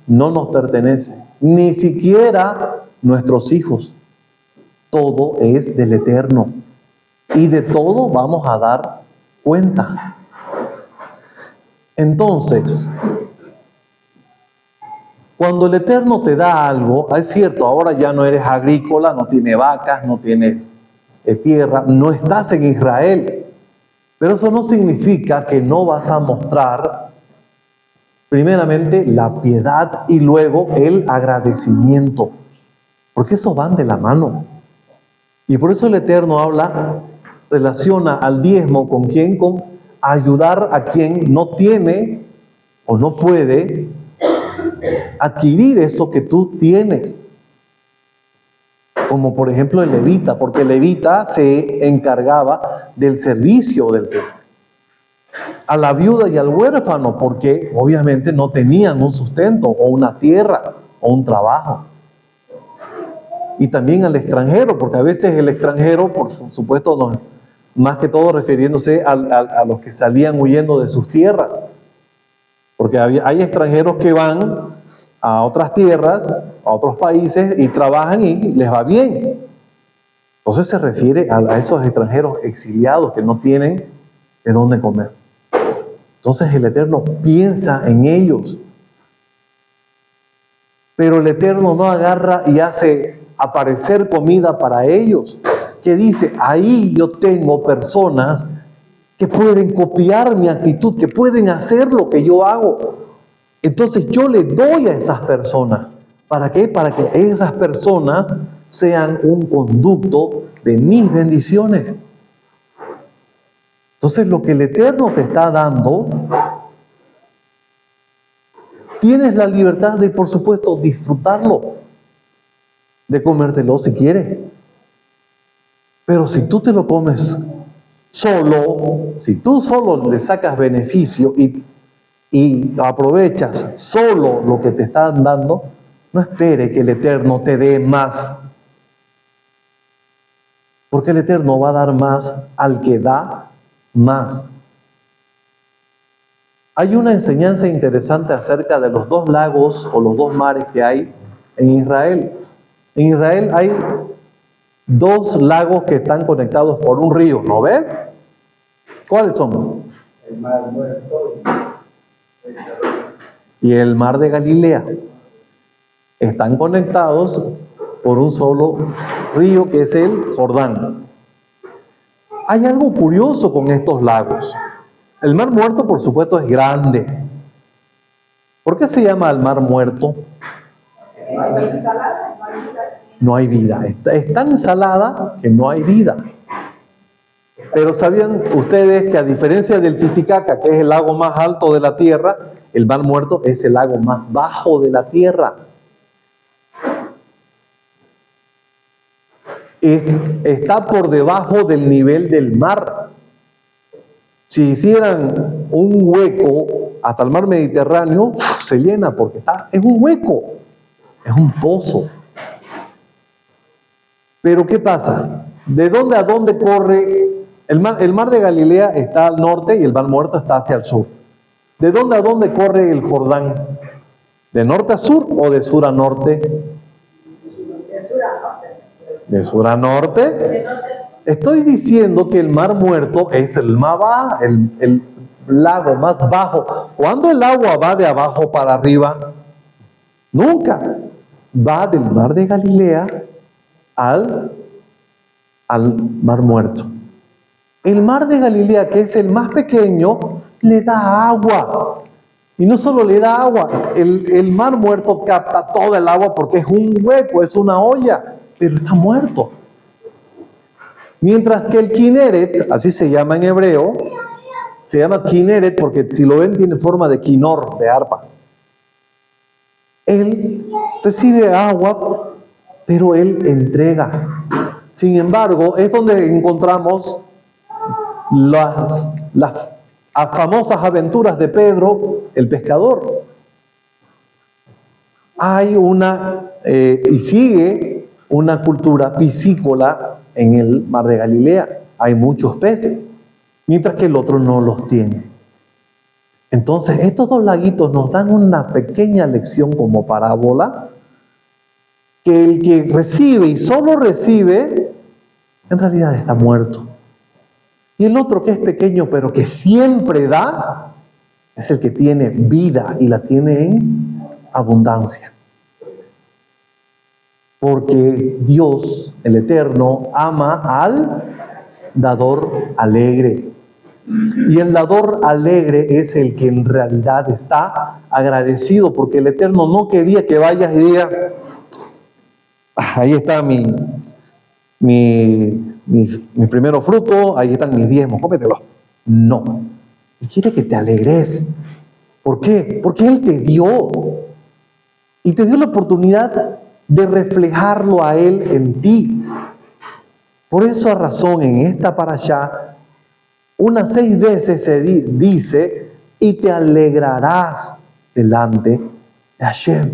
no nos pertenece, ni siquiera nuestros hijos. Todo es del Eterno. Y de todo vamos a dar cuenta. Entonces, cuando el Eterno te da algo, es cierto, ahora ya no eres agrícola, no tienes vacas, no tienes tierra, no estás en Israel. Pero eso no significa que no vas a mostrar primeramente la piedad y luego el agradecimiento. Porque eso van de la mano. Y por eso el Eterno relaciona al diezmo ¿con quién? Con ayudar a quien no tiene o no puede adquirir eso que tú tienes. Como por ejemplo el levita, porque el levita se encargaba del servicio del templo. A la viuda y al huérfano, porque obviamente no tenían un sustento o una tierra o un trabajo. Y también al extranjero, porque a veces el extranjero, por supuesto, más que todo refiriéndose a los que salían huyendo de sus tierras. Porque hay extranjeros que van a otras tierras, a otros países, y trabajan y les va bien. Entonces se refiere a esos extranjeros exiliados que no tienen de dónde comer. Entonces el Eterno piensa en ellos. Pero el Eterno no agarra y hace aparecer comida para ellos. Que dice, ahí yo tengo personas que pueden copiar mi actitud, que pueden hacer lo que yo hago. Entonces yo le doy a esas personas. ¿Para qué? Para que esas personas sean un conducto de mis bendiciones. Entonces, lo que el Eterno te está dando, tienes la libertad de, por supuesto, disfrutarlo, de comértelo si quieres. Pero si tú te lo comes solo, si tú solo le sacas beneficio y aprovechas solo lo que te están dando, no espere que el Eterno te dé más. Porque el Eterno va a dar más al que da más. Hay una enseñanza interesante acerca de los dos lagos o los dos mares que hay en Israel. En Israel hay dos lagos que están conectados por un río, ¿no ves? ¿Cuáles son? El mar Muerto Y el mar de Galilea. Están conectados por un solo río que es el Jordán. Hay algo curioso con estos lagos. El mar Muerto, por supuesto, es grande. ¿Por qué se llama el mar Muerto? No hay vida. Es tan salada que no hay vida. Pero ¿sabían ustedes que a diferencia del Titicaca, que es el lago más alto de la tierra, el mar Muerto es el lago más bajo de la tierra? Está por debajo del nivel del mar. Si hicieran un hueco hasta el mar Mediterráneo, se llena porque es un hueco, es un pozo. Pero ¿qué pasa? ¿De dónde a dónde corre? El mar de Galilea está al norte y el mar Muerto está hacia el sur. ¿De dónde a dónde corre el Jordán? ¿De norte a sur o de sur a norte? ¿De sur a norte? Estoy diciendo que el mar Muerto es el lago más bajo. ¿Cuándo el agua va de abajo para arriba? Nunca. Va del mar de Galilea al mar Muerto. El mar de Galilea, que es el más pequeño, le da agua. Y no solo le da agua, el mar Muerto capta toda el agua porque es un hueco, es una olla, pero está muerto. Mientras que el Kineret, así se llama en hebreo, se llama Kineret porque si lo ven tiene forma de quinor, de arpa. Él recibe agua, pero él entrega. Sin embargo, es donde encontramos las famosas aventuras de Pedro, el pescador. Hay y sigue una cultura piscícola en el mar de Galilea. Hay muchos peces, mientras que el otro no los tiene. Entonces, estos dos laguitos nos dan una pequeña lección como parábola, que el que recibe y solo recibe, en realidad está muerto. Y el otro que es pequeño, pero que siempre da, es el que tiene vida y la tiene en abundancia. Porque Dios, el Eterno, ama al dador alegre. Y el dador alegre es el que en realidad está agradecido, porque el Eterno no quería que vayas y digas, ahí está mi primero fruto, ahí están mis diezmos, cómetelos. No. Y quiere que te alegres. ¿Por qué? Porque Él te dio. Y te dio la oportunidad de reflejarlo a Él en ti. Por esa razón, en esta parashá, unas 6 veces se dice, y te alegrarás delante de Hashem.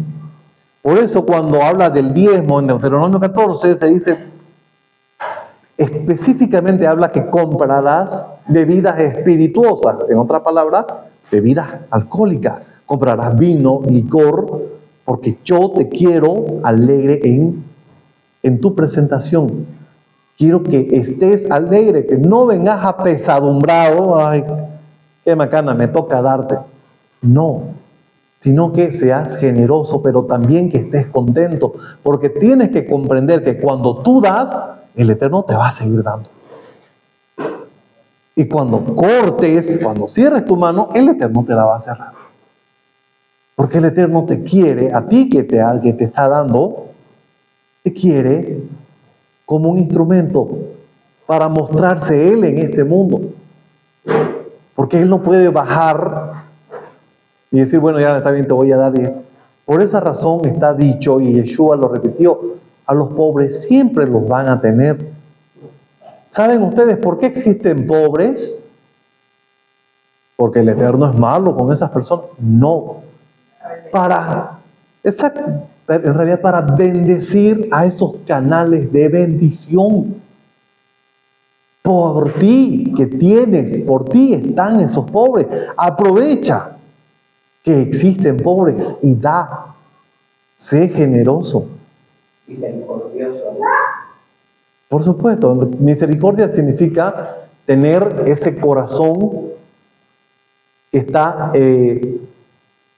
Por eso cuando habla del diezmo en Deuteronomio 14, se dice, específicamente habla que comprarás bebidas espirituosas, en otra palabra, bebidas alcohólicas. Comprarás vino, licor, porque yo te quiero alegre en tu presentación. Quiero que estés alegre, que no vengas apesadumbrado, ay, qué macana, me toca darte. No, sino que seas generoso, pero también que estés contento, porque tienes que comprender que cuando tú das, el Eterno te va a seguir dando. Y cuando cortes, cuando cierres tu mano, el Eterno te la va a cerrar. Porque el Eterno te quiere, a ti que te está dando, Te quiere como un instrumento para mostrarse Él en este mundo. Porque Él no puede bajar y decir, bueno, ya está bien, te voy a dar. Por esa razón está dicho, y Yeshua lo repitió, a los pobres siempre los van a tener. ¿Saben ustedes por qué existen pobres? ¿Porque el Eterno es malo con esas personas? No. En realidad para bendecir a esos canales de bendición. Por ti que tienes, por ti están esos pobres. Aprovecha que existen pobres y da. Sé generoso. Misericordioso. Por supuesto, misericordia significa tener ese corazón que está,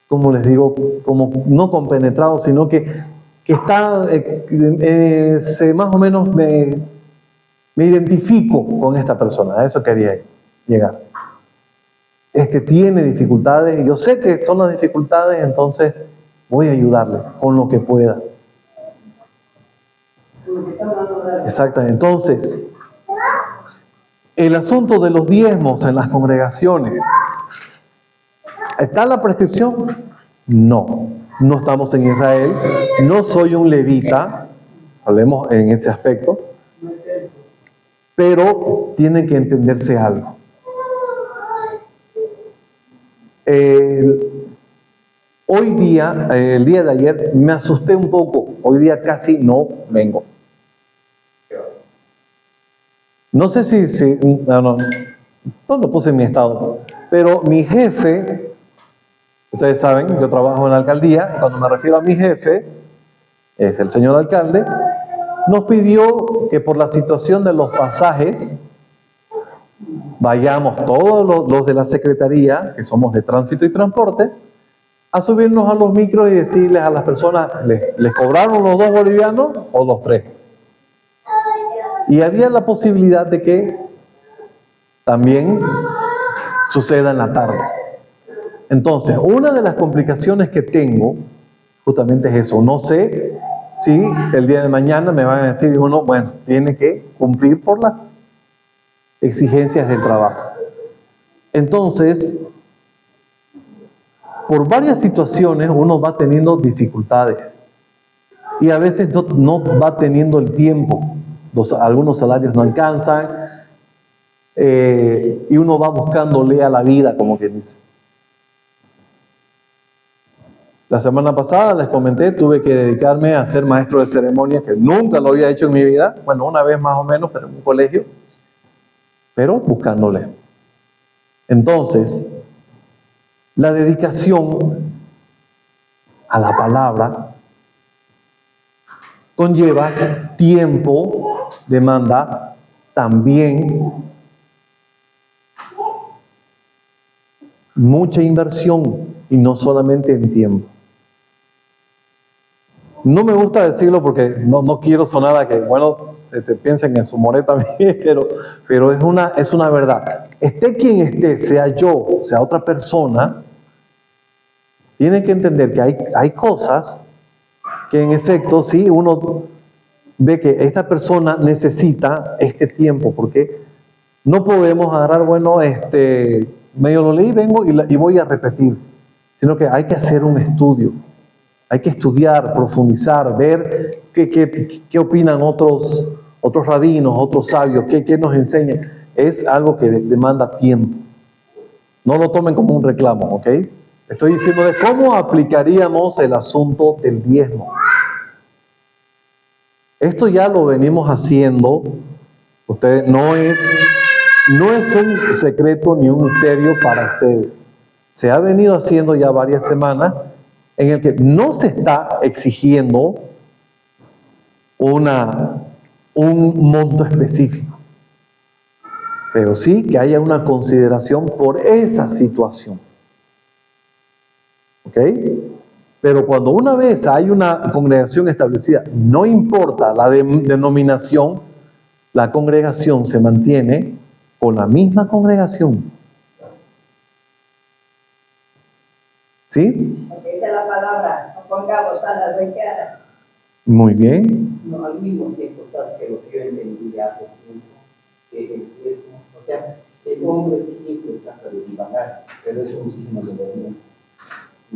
como les digo, como no compenetrado, sino que está, más o menos me identifico con esta persona. A eso quería llegar. Es que tiene dificultades y yo sé que son las dificultades, entonces voy a ayudarle con lo que pueda. Exactamente. Entonces, el asunto de los diezmos en las congregaciones, ¿está en la prescripción? No. No estamos en Israel. No soy un levita. Hablemos en ese aspecto. Pero tiene que entenderse algo. Hoy día, el día de ayer, me asusté un poco. Hoy día casi no vengo. No sé si no lo puse en mi estado, pero mi jefe, ustedes saben, yo trabajo en la alcaldía, y cuando me refiero a mi jefe, es el señor alcalde, nos pidió que por la situación de los pasajes, vayamos todos los de la Secretaría, que somos de Tránsito y Transporte, a subirnos a los micros y decirles a las personas, ¿les cobraron los 2 bolivianos o los 3? Y había la posibilidad de que también suceda en la tarde. Entonces, una de las complicaciones que tengo justamente es eso. No sé si el día de mañana me van a decir uno, bueno, tiene que cumplir por las exigencias del trabajo. Entonces, por varias situaciones uno va teniendo dificultades y a veces no va teniendo el tiempo. Algunos salarios no alcanzan y uno va buscándole a la vida, como quien dice. La semana pasada les comenté, tuve que dedicarme a ser maestro de ceremonias, que nunca lo había hecho en mi vida. Bueno, una vez más o menos, pero en un colegio, pero buscándole. Entonces, la dedicación a la palabra conlleva tiempo, demanda también mucha inversión y no solamente en tiempo. No me gusta decirlo porque no quiero sonar a que, bueno, te piensen en su more también, pero es una verdad. Esté quien esté, sea yo, sea otra persona, tiene que entender que hay cosas que en efecto, sí, uno ve que esta persona necesita este tiempo, porque no podemos agarrar, bueno, medio lo leí, vengo y voy a repetir, sino que hay que hacer un estudio. Hay que estudiar, profundizar, ver qué opinan otros rabinos, otros sabios, qué nos enseñan. Es algo que demanda tiempo. No lo tomen como un reclamo, ¿ok? Estoy diciendo de cómo aplicaríamos el asunto del diezmo. Esto ya lo venimos haciendo. Ustedes, no es un secreto ni un misterio para ustedes. Se ha venido haciendo ya varias semanas, en el que no se está exigiendo un monto específico, pero sí que haya una consideración por esa situación. ¿Ok? Pero cuando una vez hay una congregación establecida, no importa la denominación, la congregación se mantiene con la misma congregación. ¿Sí? Porque dice la palabra, no pongamos a las becadas. Muy bien. No, al mismo tiempo, sabes que lo que yo entendí ya hace tiempo, que el diezmo, o sea, el hombre siempre trata de divagar, pero es un signo de obediencia.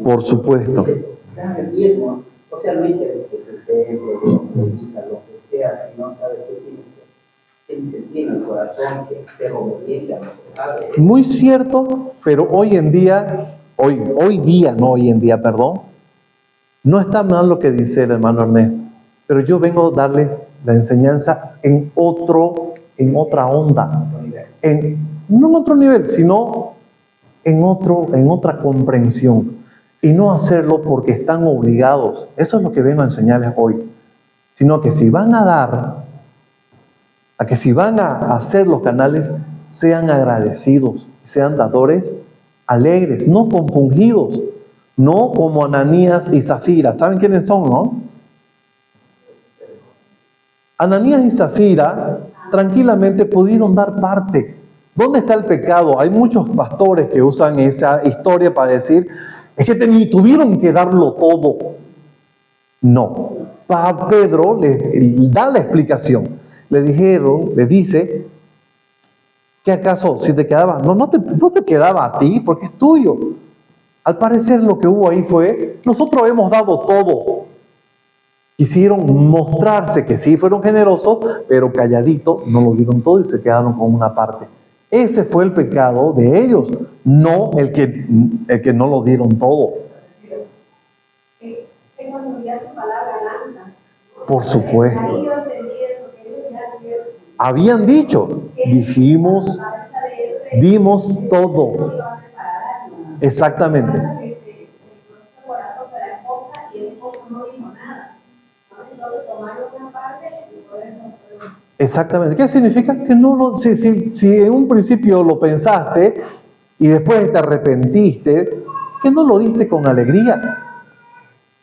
Por supuesto. Dar el diezmo, o sea, no interesa que se templo, levita, lo que sea, sino sabes que tiene que sentir en el corazón que ser obediente a nuestro Padre. Muy cierto, pero hoy en día, no está mal lo que dice el hermano Ernesto, pero yo vengo a darle la enseñanza en otra onda, no en otro nivel, sino en otra comprensión, y no hacerlo porque están obligados. Eso es lo que vengo a enseñarles hoy, sino que si van a dar, si van a hacer los canales, sean agradecidos, sean dadores alegres, no compungidos, no como Ananías y Zafira. ¿Saben quiénes son, no? Ananías y Zafira tranquilamente pudieron dar parte. ¿Dónde está el pecado? Hay muchos pastores que usan esa historia para decir, es que tuvieron que darlo todo. No. Pedro le da la explicación. Le dice, ¿qué acaso si te quedaba? No te quedaba a ti porque es tuyo. Al parecer lo que hubo ahí fue, nosotros hemos dado todo. Quisieron mostrarse que sí fueron generosos, pero calladito no lo dieron todo y se quedaron con una parte. Ese fue el pecado de ellos, no el que no lo dieron todo. Por supuesto. Habían dicho, dimos todo. Exactamente. Exactamente. ¿Qué significa? Que si en un principio lo pensaste y después te arrepentiste, que no lo diste con alegría.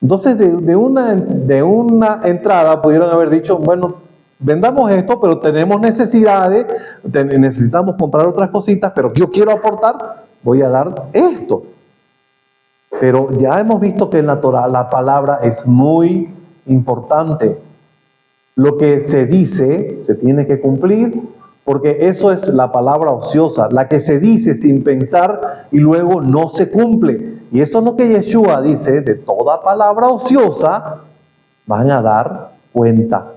Entonces, de una entrada pudieron haber dicho, bueno, vendamos esto, pero tenemos necesidades, necesitamos comprar otras cositas, pero yo quiero aportar, voy a dar esto. Pero ya hemos visto que en la Torah la palabra es muy importante. Lo que se dice se tiene que cumplir, porque eso es la palabra ociosa, la que se dice sin pensar y luego no se cumple. Y eso es lo que Yeshua dice, de toda palabra ociosa van a dar cuenta.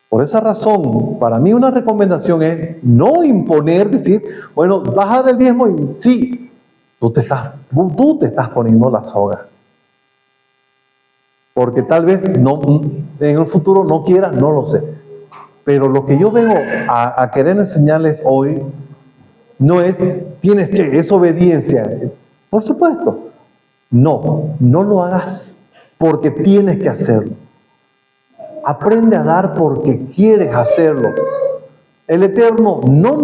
Por esa razón, para mí una recomendación es no imponer, decir, bueno, vas a dar el diezmo y sí, tú te estás poniendo la soga. Porque tal vez en el futuro no quieras, no lo sé. Pero lo que yo vengo a querer enseñarles hoy no es, es obediencia. Por supuesto. No lo hagas porque tienes que hacerlo. Aprende a dar porque quieres hacerlo. El Eterno no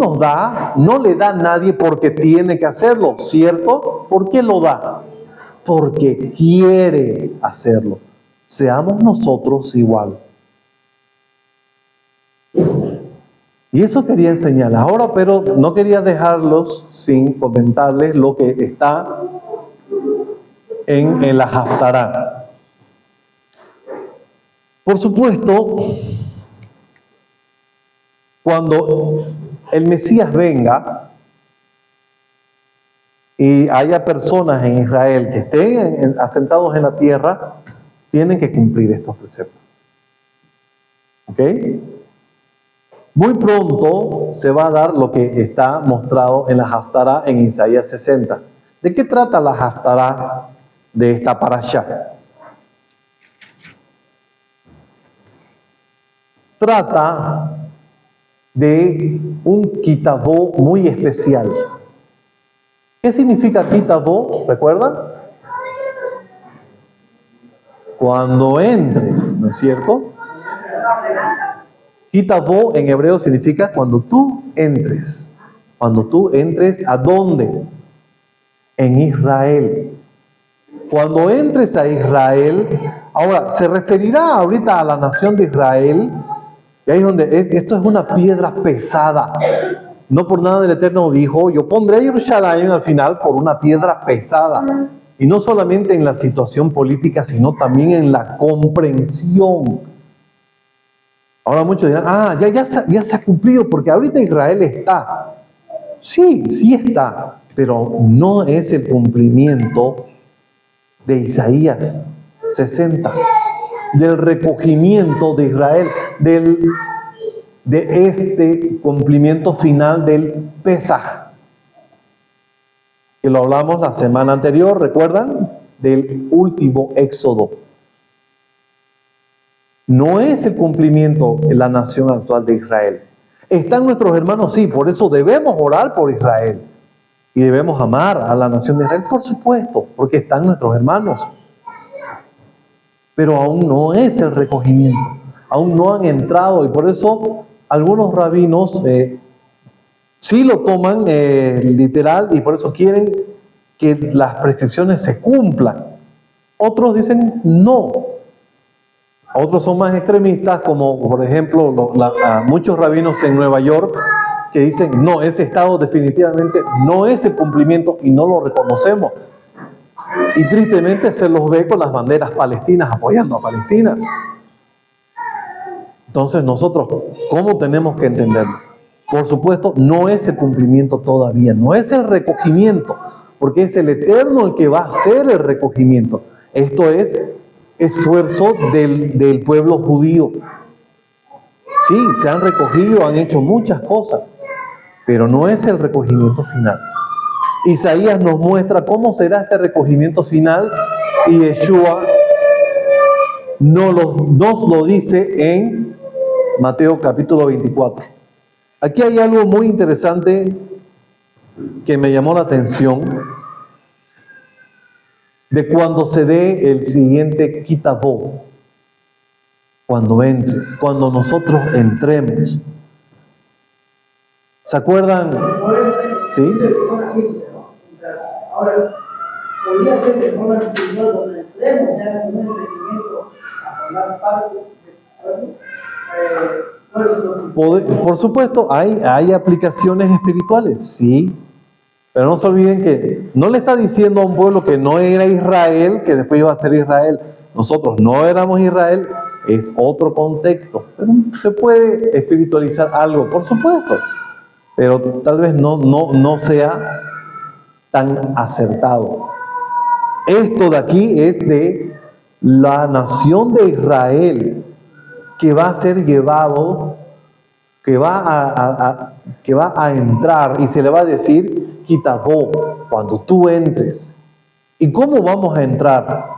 le da a nadie porque tiene que hacerlo, ¿cierto? ¿Por qué lo da? Porque quiere hacerlo. Seamos nosotros igual. Y eso quería enseñarles ahora, pero no quería dejarlos sin comentarles lo que está en la Haftará. Por supuesto, cuando el Mesías venga y haya personas en Israel que estén asentados en la tierra, tienen que cumplir estos preceptos. ¿Ok? Muy pronto se va a dar lo que está mostrado en la Haftará en Isaías 60. ¿De qué trata la Haftará de esta parashá? Trata de un kitabó muy especial. ¿Qué significa kitabó? ¿Recuerdan? Cuando entres, ¿no es cierto? Kitabó en hebreo significa cuando tú entres. Cuando tú entres, ¿a dónde? En Israel. Cuando entres a Israel, ahora, se referirá ahorita a la nación de Israel, y ahí es donde esto es una piedra pesada. No por nada el Eterno dijo, yo pondré Jerusalén al final por una piedra pesada. Y no solamente en la situación política, sino también en la comprensión. Ahora muchos dirán, ya se ha cumplido porque ahorita Israel está. Sí está, pero no es el cumplimiento de Isaías 60, del recogimiento de Israel, de este cumplimiento final del Pesaj, que lo hablamos la semana anterior, ¿recuerdan? Del último éxodo. No es el cumplimiento de la nación actual de Israel. Están nuestros hermanos, sí, por eso debemos orar por Israel. Y debemos amar a la nación de Israel, por supuesto, porque están nuestros hermanos. Pero aún no es el recogimiento. Aún no han entrado, y por eso algunos rabinos sí lo toman literal, y por eso quieren que las prescripciones se cumplan. Otros dicen no. Otros son más extremistas, como por ejemplo muchos rabinos en Nueva York, que dicen, no, ese Estado definitivamente no es el cumplimiento y no lo reconocemos. Y tristemente se los ve con las banderas palestinas apoyando a Palestina. Entonces nosotros, ¿cómo tenemos que entenderlo? Por supuesto, no es el cumplimiento todavía, no es el recogimiento, porque es el Eterno el que va a hacer el recogimiento. Esto es esfuerzo del pueblo judío. Sí, se han recogido, han hecho muchas cosas, pero no es el recogimiento final. Isaías nos muestra cómo será este recogimiento final y Yeshua nos lo dice en Mateo capítulo 24. Aquí hay algo muy interesante que me llamó la atención de cuando se dé el siguiente kitabó, cuando entres, cuando nosotros entremos. ¿Se acuerdan? ¿Sí? Ahora, podría ser que forma superior donde entremos ya en un entendimiento a formar parte por supuesto, hay aplicaciones espirituales, sí. Pero no se olviden que no le está diciendo a un pueblo que no era Israel, que después iba a ser Israel. Nosotros no éramos Israel, es otro contexto. Pero se puede espiritualizar algo, por supuesto. Pero tal vez no sea tan acertado. Esto de aquí es de la nación de Israel que va a ser llevado, que va a entrar y se le va a decir kitabó, cuando tú entres. ¿Y cómo vamos a entrar?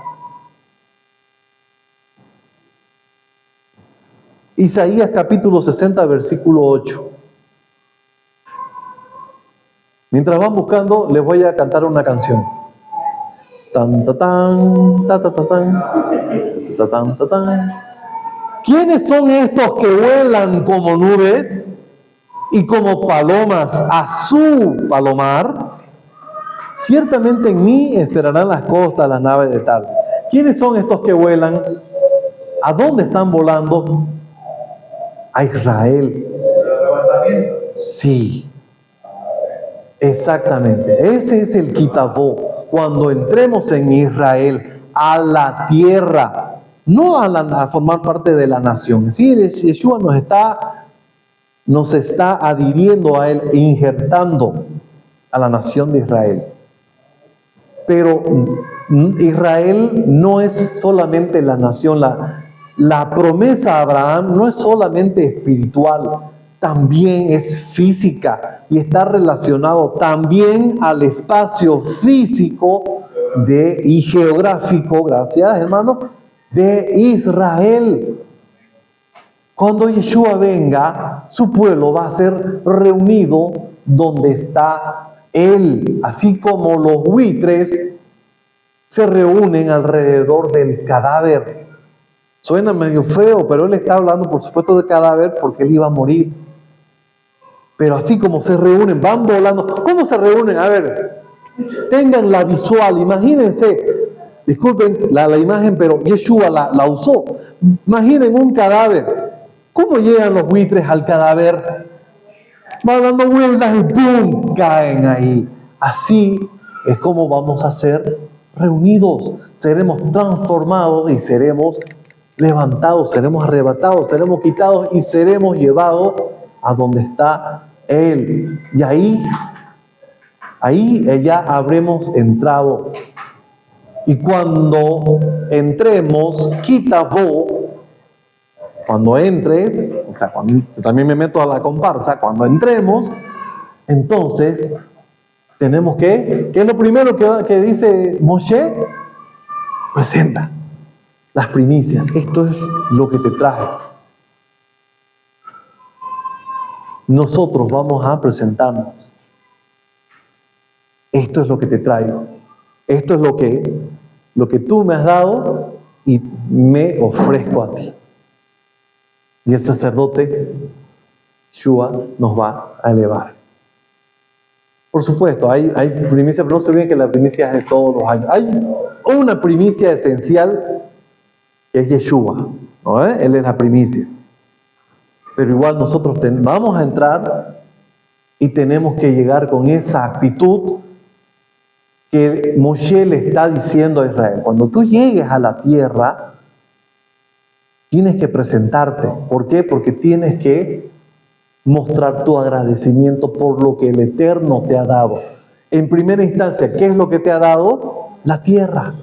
Isaías capítulo 60, versículo 8. Mientras van buscando, les voy a cantar una canción. Tan, ta, tan, ta, ta, ta, tan, ta, tan, ta, tan. ¿Quiénes son estos que vuelan como nubes y como palomas a su palomar? Ciertamente en mí esperarán las costas, las naves de Tarsis. ¿Quiénes son estos que vuelan? ¿A dónde están volando? A Israel. Sí. Exactamente, ese es el kitabó, cuando entremos en Israel, a la tierra, no a formar parte de la nación. Sí, Yeshua nos está adhiriendo a él, injertando a la nación de Israel. Pero Israel no es solamente la nación, la promesa a Abraham no es solamente espiritual, también es física y está relacionado también al espacio físico y geográfico, gracias hermano, de Israel. Cuando Yeshua venga, su pueblo va a ser reunido donde está Él, así como los buitres se reúnen alrededor del cadáver. Suena medio feo, pero Él está hablando por supuesto de cadáver porque Él iba a morir. Pero así como se reúnen, van volando. ¿Cómo se reúnen? A ver, tengan la visual, imagínense. Disculpen la imagen, pero Yeshua la usó. Imaginen un cadáver. ¿Cómo llegan los buitres al cadáver? Van dando vueltas y ¡pum! Caen ahí. Así es como vamos a ser reunidos, seremos transformados y seremos levantados, seremos arrebatados, seremos quitados y seremos llevados a donde está Él. Y ahí ya habremos entrado. Y cuando entremos, cuando entres, o sea, cuando también me meto a la comparsa, cuando entremos, entonces tenemos que, ¿qué es lo primero que dice Moshe? Presenta las primicias. Esto es lo que te traje. Nosotros vamos a presentarnos. Esto es lo que te traigo. Esto es lo que tú me has dado y me ofrezco a ti. Y el sacerdote Yeshua nos va a elevar. Por supuesto, hay primicia, pero no se olviden que la primicia es de todos los años. Hay una primicia esencial que es Yeshua, ¿no? Él es la primicia. Pero igual nosotros vamos a entrar y tenemos que llegar con esa actitud que Moshe le está diciendo a Israel. Cuando tú llegues a la tierra, tienes que presentarte. ¿Por qué? Porque tienes que mostrar tu agradecimiento por lo que el Eterno te ha dado. En primera instancia, ¿qué es lo que te ha dado? La tierra.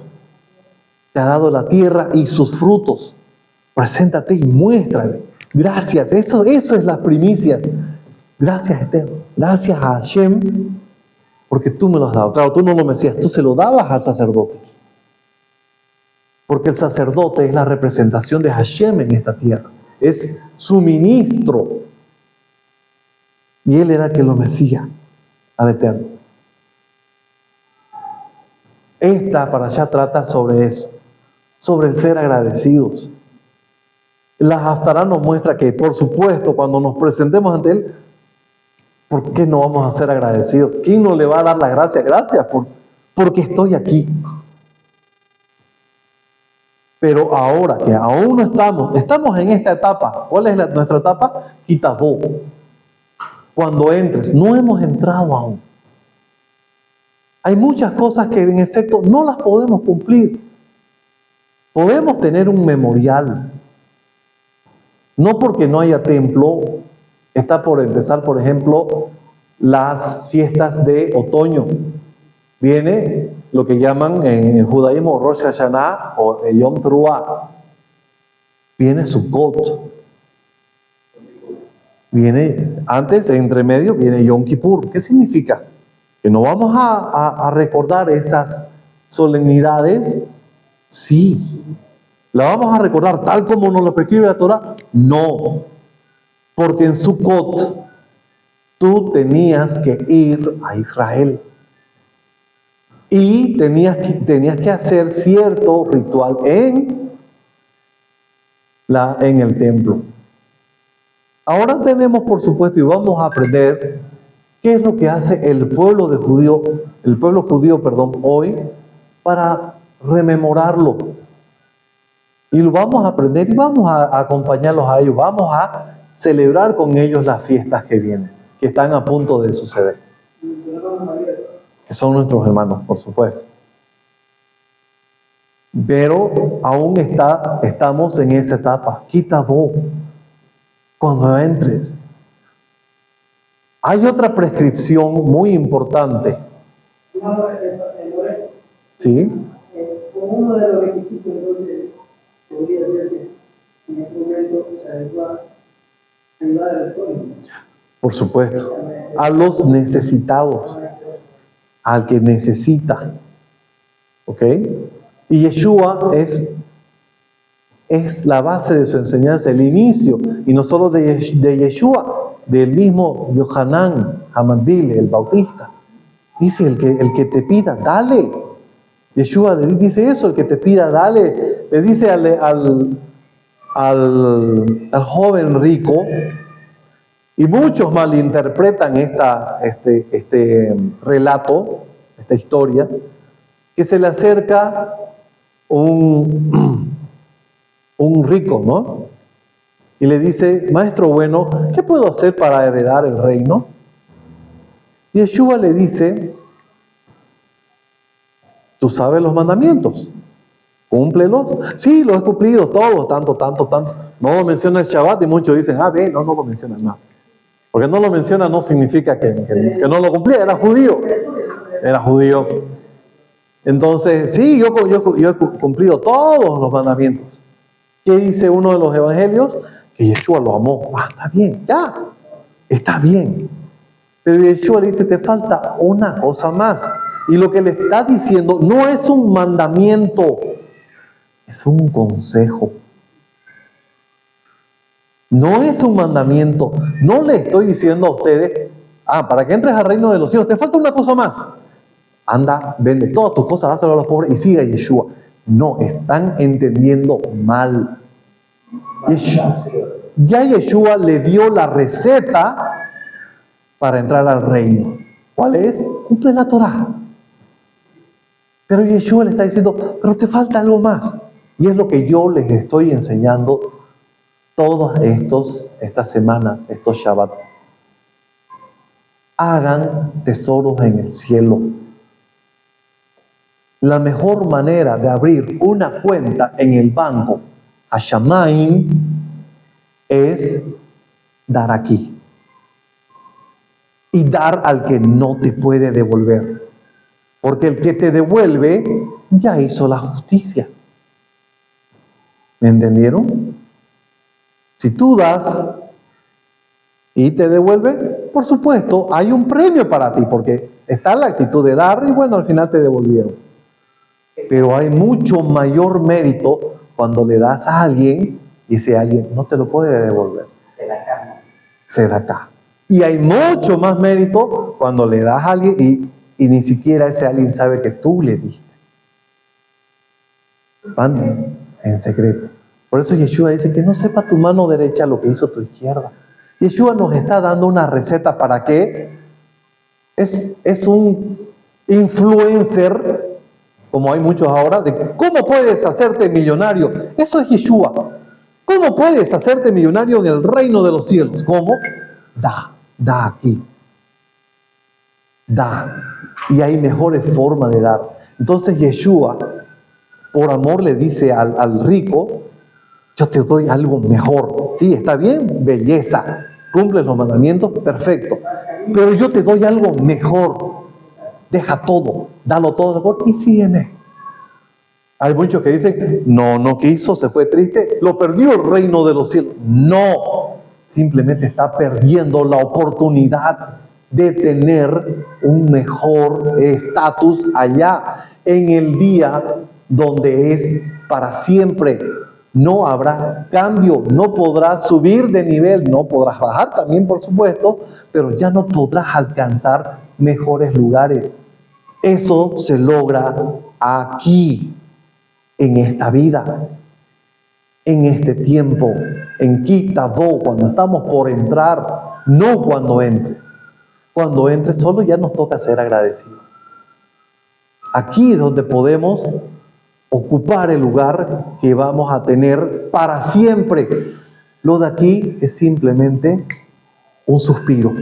Te ha dado la tierra y sus frutos. Preséntate y muéstrale. Gracias. Eso es las primicias. Gracias, Eterno. Gracias a Hashem, porque tú me lo has dado. Claro, tú no lo merecías, tú se lo dabas al sacerdote. Porque el sacerdote es la representación de Hashem en esta tierra. Es su ministro. Y él era el que lo mecía al Eterno. Esta para allá trata sobre eso, sobre el ser agradecidos. La Haftará nos muestra que, por supuesto, cuando nos presentemos ante Él, ¿por qué no vamos a ser agradecidos? ¿Quién no le va a dar la gracia? Gracias porque estoy aquí. Pero ahora que aún no estamos en esta etapa. ¿Cuál es nuestra etapa? Kitabó. Cuando entres, no hemos entrado aún. Hay muchas cosas que en efecto no las podemos cumplir. Podemos tener un memorial. No porque no haya templo, está por empezar, por ejemplo, las fiestas de otoño. Viene lo que llaman en el judaísmo Rosh Hashanah o Yom Teruah. Viene Sukkot. Viene, antes, entre medio, viene Yom Kippur. ¿Qué significa? ¿Que no vamos a recordar esas solemnidades? Sí. ¿La vamos a recordar tal como nos lo prescribe la Torah? No. Porque en Sukkot tú tenías que ir a Israel. Y tenías que hacer cierto ritual en el templo. Ahora tenemos, por supuesto, y vamos a aprender qué es lo que hace el pueblo judío, hoy para rememorarlo. Y lo vamos a aprender y vamos a acompañarlos a ellos. Vamos a celebrar con ellos las fiestas que vienen, que están a punto de suceder. Que son nuestros hermanos, por supuesto. Pero aún estamos en esa etapa. Kitabó. Cuando entres. Hay otra prescripción muy importante. ¿Sí? Como uno de los requisitos, entonces, podría ser que en este momento se adecua ayudar al pueblo. Por supuesto. A los necesitados. Al que necesita. ¿Ok? Y Yeshua es la base de su enseñanza, el inicio, y no solo de Yeshua, del mismo Yohanan Hamadbil, el Bautista. Dice, el que te pida, dale. Yeshua dice eso, el que te pida, dale. Le dice al joven rico, y muchos malinterpretan este relato, esta historia, que se le acerca un rico, ¿no? Y le dice, maestro bueno, ¿qué puedo hacer para heredar el reino? Y Yeshua le dice, ¿Tú sabes los mandamientos? Cúmplelos. Sí, los he cumplido todos, tanto. No lo menciona el Shabbat y muchos dicen, bien, no lo menciona nada. Porque no lo menciona no significa que no lo cumplía, era judío. Era judío. Entonces, sí, yo he cumplido todos los mandamientos. ¿Qué dice uno de los evangelios? Que Yeshua lo amó. Está bien, ya. Está bien. Pero Yeshua le dice, te falta una cosa más. Y lo que le está diciendo no es un mandamiento, es un consejo. No es un mandamiento. No le estoy diciendo a ustedes, para que entres al reino de los cielos, te falta una cosa más. Anda, vende todas tus cosas, dáselo a los pobres y siga a Yeshua. No, están entendiendo mal. Ya Yeshua le dio la receta para entrar al reino. ¿Cuál es? Cumple la Torá. Pero Yeshua le está diciendo, pero te falta algo más. Y es lo que yo les estoy enseñando todas estas semanas, estos Shabbat. Hagan tesoros en el cielo. La mejor manera de abrir una cuenta en el banco, Hashamayim, es dar aquí. Y dar al que no te puede devolver. Porque el que te devuelve ya hizo la justicia. ¿Me entendieron? Si tú das y te devuelve, por supuesto, hay un premio para ti, porque está la actitud de dar y bueno, al final te devolvieron. Pero hay mucho mayor mérito cuando le das a alguien y ese alguien no te lo puede devolver. Se da acá. Y hay mucho más mérito cuando le das a alguien y ni siquiera ese alguien sabe que tú le diste. Van en secreto. Por eso Yeshua dice que no sepa tu mano derecha lo que hizo tu izquierda. Yeshua nos está dando una receta para que es un influencer, como hay muchos ahora, de cómo puedes hacerte millonario. Eso es Yeshua. ¿Cómo puedes hacerte millonario en el reino de los cielos? ¿Cómo? Da aquí. Da. Y hay mejores formas de dar. Entonces Yeshua, por amor, le dice al rico, yo te doy algo mejor. Sí, está bien, belleza. Cumples los mandamientos, perfecto. Pero yo te doy algo mejor. Deja todo, dalo todo mejor y sígueme. Hay muchos que dicen, no quiso, se fue triste, lo perdió el reino de los cielos. No, simplemente está perdiendo la oportunidad de tener un mejor estatus allá, en el día donde es para siempre. No habrá cambio, no podrás subir de nivel, no podrás bajar también, por supuesto, pero ya no podrás alcanzar mejores lugares. Eso se logra aquí, en esta vida, en este tiempo, en Kitabo, cuando estamos por entrar, no cuando entres. Cuando entres solo ya nos toca ser agradecidos. Aquí es donde podemos ocupar el lugar que vamos a tener para siempre. Lo de aquí es simplemente un suspiro.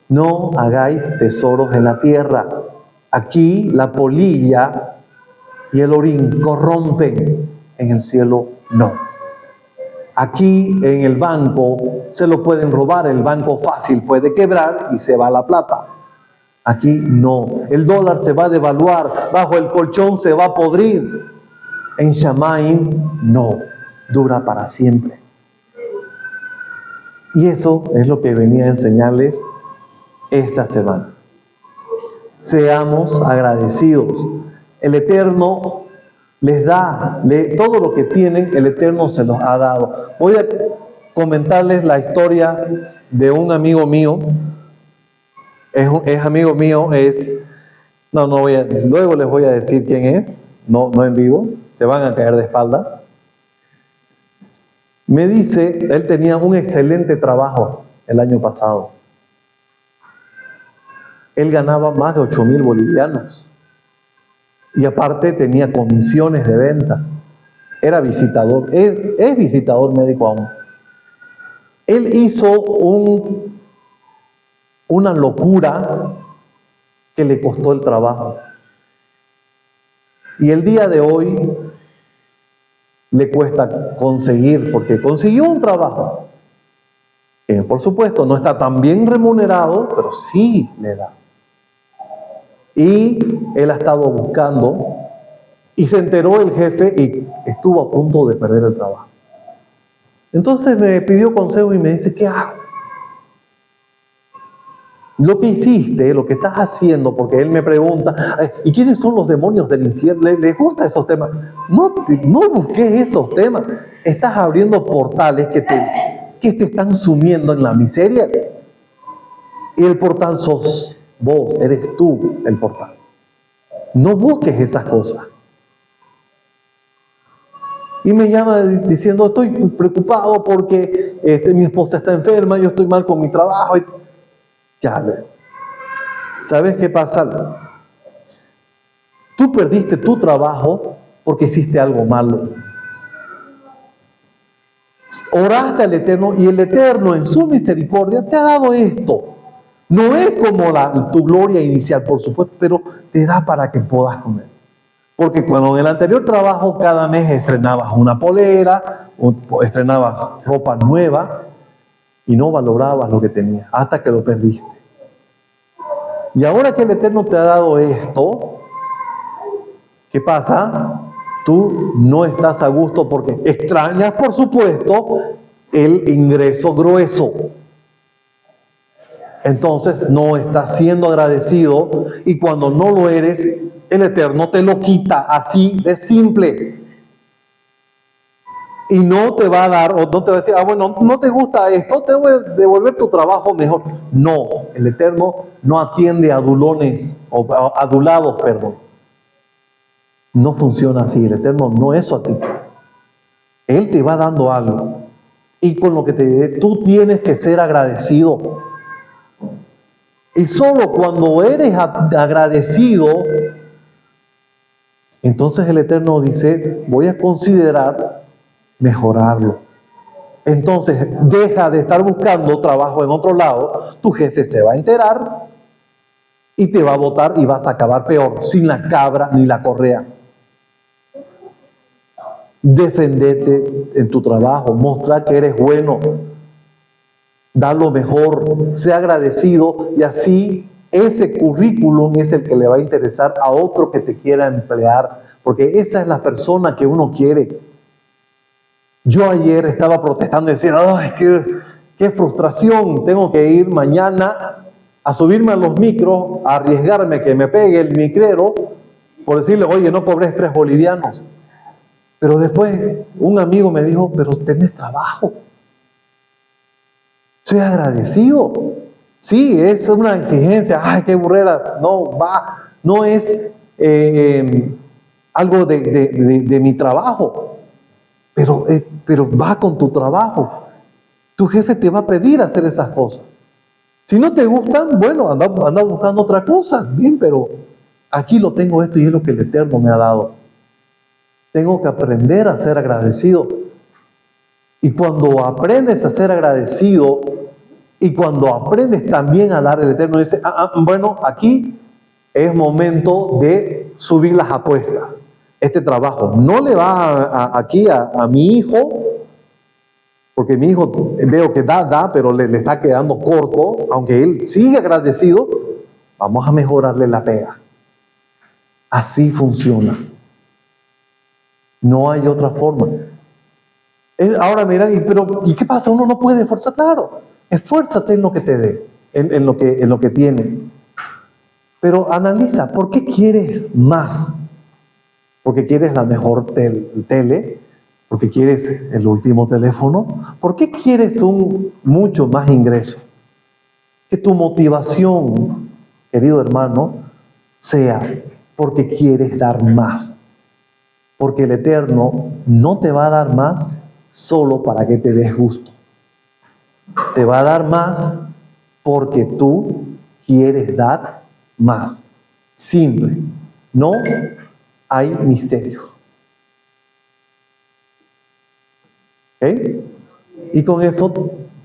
No hagáis tesoros en la tierra. Aquí la polilla y el orín corrompen, en el cielo no. Aquí en el banco se lo pueden robar, el banco fácil puede quebrar y se va la plata. Aquí no. El dólar se va a devaluar, bajo el colchón se va a podrir. En Shamayim no, dura para siempre. Y eso es lo que venía a enseñarles esta semana. Seamos agradecidos. El Eterno les da, todo lo que tienen, el Eterno se los ha dado. Voy a comentarles la historia de un amigo mío. Es amigo mío, luego les voy a decir quién es, no en vivo, se van a caer de espalda. Me dice, él tenía un excelente trabajo el año pasado. Él ganaba más de 8,000 bolivianos. Y aparte tenía comisiones de venta. Era visitador, es visitador médico aún. Él hizo una locura que le costó el trabajo. Y el día de hoy le cuesta conseguir, porque consiguió un trabajo que por supuesto no está tan bien remunerado, pero sí le da. Y él ha estado buscando y se enteró el jefe y estuvo a punto de perder el trabajo. Entonces me pidió consejo y me dice, ¿qué hago? Lo que hiciste, lo que estás haciendo, porque él me pregunta, ¿y quiénes son los demonios del infierno? ¿Les gustan esos temas? No busques esos temas. Estás abriendo portales que te están sumiendo en la miseria. Y el portal sos vos, eres tú el portal. No busques esas cosas. Y me llama diciendo, estoy preocupado porque mi esposa está enferma, yo estoy mal con mi trabajo. Ya, ¿sabes qué pasa? Tú perdiste tu trabajo porque hiciste algo malo. Oraste al Eterno y el Eterno en su misericordia te ha dado esto. No es como tu gloria inicial, por supuesto, pero te da para que puedas comer. Porque cuando en el anterior trabajo cada mes estrenabas una polera, o estrenabas ropa nueva y no valorabas lo que tenías hasta que lo perdiste. Y ahora que el Eterno te ha dado esto, ¿qué pasa? Tú no estás a gusto porque extrañas, por supuesto, el ingreso grueso. Entonces no estás siendo agradecido y cuando no lo eres, el Eterno te lo quita así de simple. Y no te va a dar, o no te va a decir, bueno, no te gusta esto, te voy a devolver tu trabajo mejor. No, el Eterno no atiende a adulones, o adulados, perdón. No funciona así, el Eterno no es a ti. Él te va dando algo. Y con lo que te dé, tú tienes que ser agradecido. Y solo cuando eres agradecido, entonces el Eterno dice, voy a considerar mejorarlo. Entonces deja de estar buscando trabajo en otro lado, tu jefe se va a enterar y te va a botar y vas a acabar peor, sin la cabra ni la correa. Defendete en tu trabajo, mostrar que eres bueno, da lo mejor, sea agradecido y así ese currículum es el que le va a interesar a otro que te quiera emplear, porque esa es la persona que uno quiere. Yo ayer estaba protestando y decía, ¡ay, qué frustración! Tengo que ir mañana a subirme a los micros, a arriesgarme que me pegue el micrero por decirle, oye, no cobres 3 bolivianos. Pero después un amigo me dijo, pero tenés trabajo. Soy agradecido. Sí, es una exigencia, ¡ay, qué burrera! No es algo de mi trabajo. Pero va con tu trabajo. Tu jefe te va a pedir hacer esas cosas. Si no te gustan, bueno, anda buscando otra cosa. Bien, pero aquí lo tengo esto y es lo que el Eterno me ha dado. Tengo que aprender a ser agradecido. Y cuando aprendes a ser agradecido y cuando aprendes también a dar, el Eterno dice, bueno, aquí es momento de subir las apuestas. Este trabajo no le va aquí a mi hijo, porque mi hijo veo que da, pero le está quedando corto, aunque él sigue agradecido, vamos a mejorarle la pega. Así funciona. No hay otra forma. Ahora mira, ¿y qué pasa? Uno no puede esforzar, claro. Esfuérzate en lo que te dé, en lo que tienes. Pero analiza, ¿por qué quieres más? Porque quieres la mejor tele, porque quieres el último teléfono, ¿por qué quieres mucho más ingreso? Que tu motivación, querido hermano, sea porque quieres dar más. Porque el Eterno no te va a dar más solo para que te des gusto. Te va a dar más porque tú quieres dar más. Simple. No hay misterio. ¿Ok? Y con eso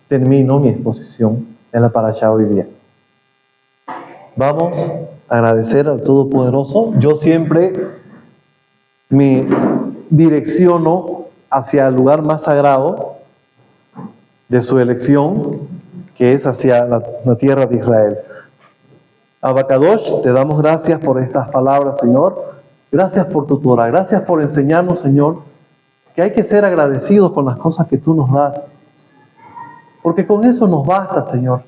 termino mi exposición en la parashá hoy día. Vamos agradecer al Todopoderoso. Yo siempre me direcciono hacia el lugar más sagrado de su elección, que es hacia la tierra de Israel. Abacadosh, te damos gracias por estas palabras, Señor. Gracias por tu Torah. Gracias por enseñarnos, Señor, que hay que ser agradecidos con las cosas que tú nos das. Porque con eso nos basta, Señor.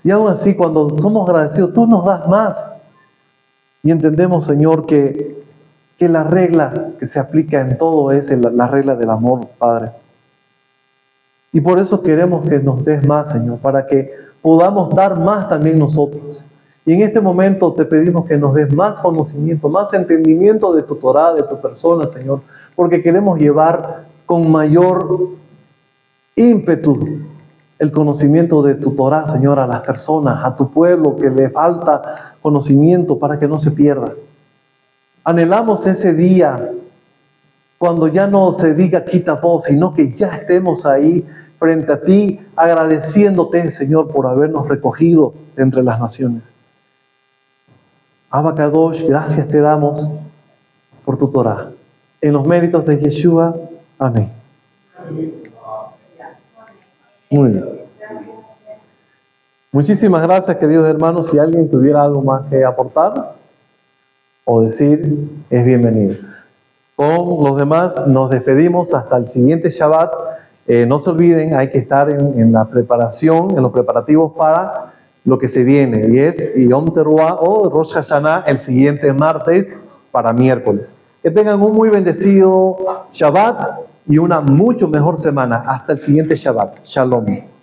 Y aún así, cuando somos agradecidos, tú nos das más. Y entendemos, Señor, que la regla que se aplica en todo es la regla del amor, Padre. Y por eso queremos que nos des más, Señor, para que podamos dar más también nosotros. Y en este momento te pedimos que nos des más conocimiento, más entendimiento de tu Torah, de tu persona, Señor, porque queremos llevar con mayor ímpetu el conocimiento de tu Torah, Señor, a las personas, a tu pueblo que le falta conocimiento para que no se pierda. Anhelamos ese día cuando ya no se diga quita voz, sino que ya estemos ahí frente a ti, agradeciéndote, Señor, por habernos recogido de entre las naciones. Abacadosh, gracias te damos por tu Torah. En los méritos de Yeshua, amén. Muy bien. Muchísimas gracias, queridos hermanos. Si alguien tuviera algo más que aportar o decir, es bienvenido. Con los demás nos despedimos hasta el siguiente Shabbat. No se olviden, hay que estar en la preparación, en los preparativos para lo que se viene, y es Yom Teruah o Rosh Hashanah el siguiente martes para miércoles. Que tengan un muy bendecido Shabbat y una mucho mejor semana. Hasta el siguiente Shabbat. Shalom.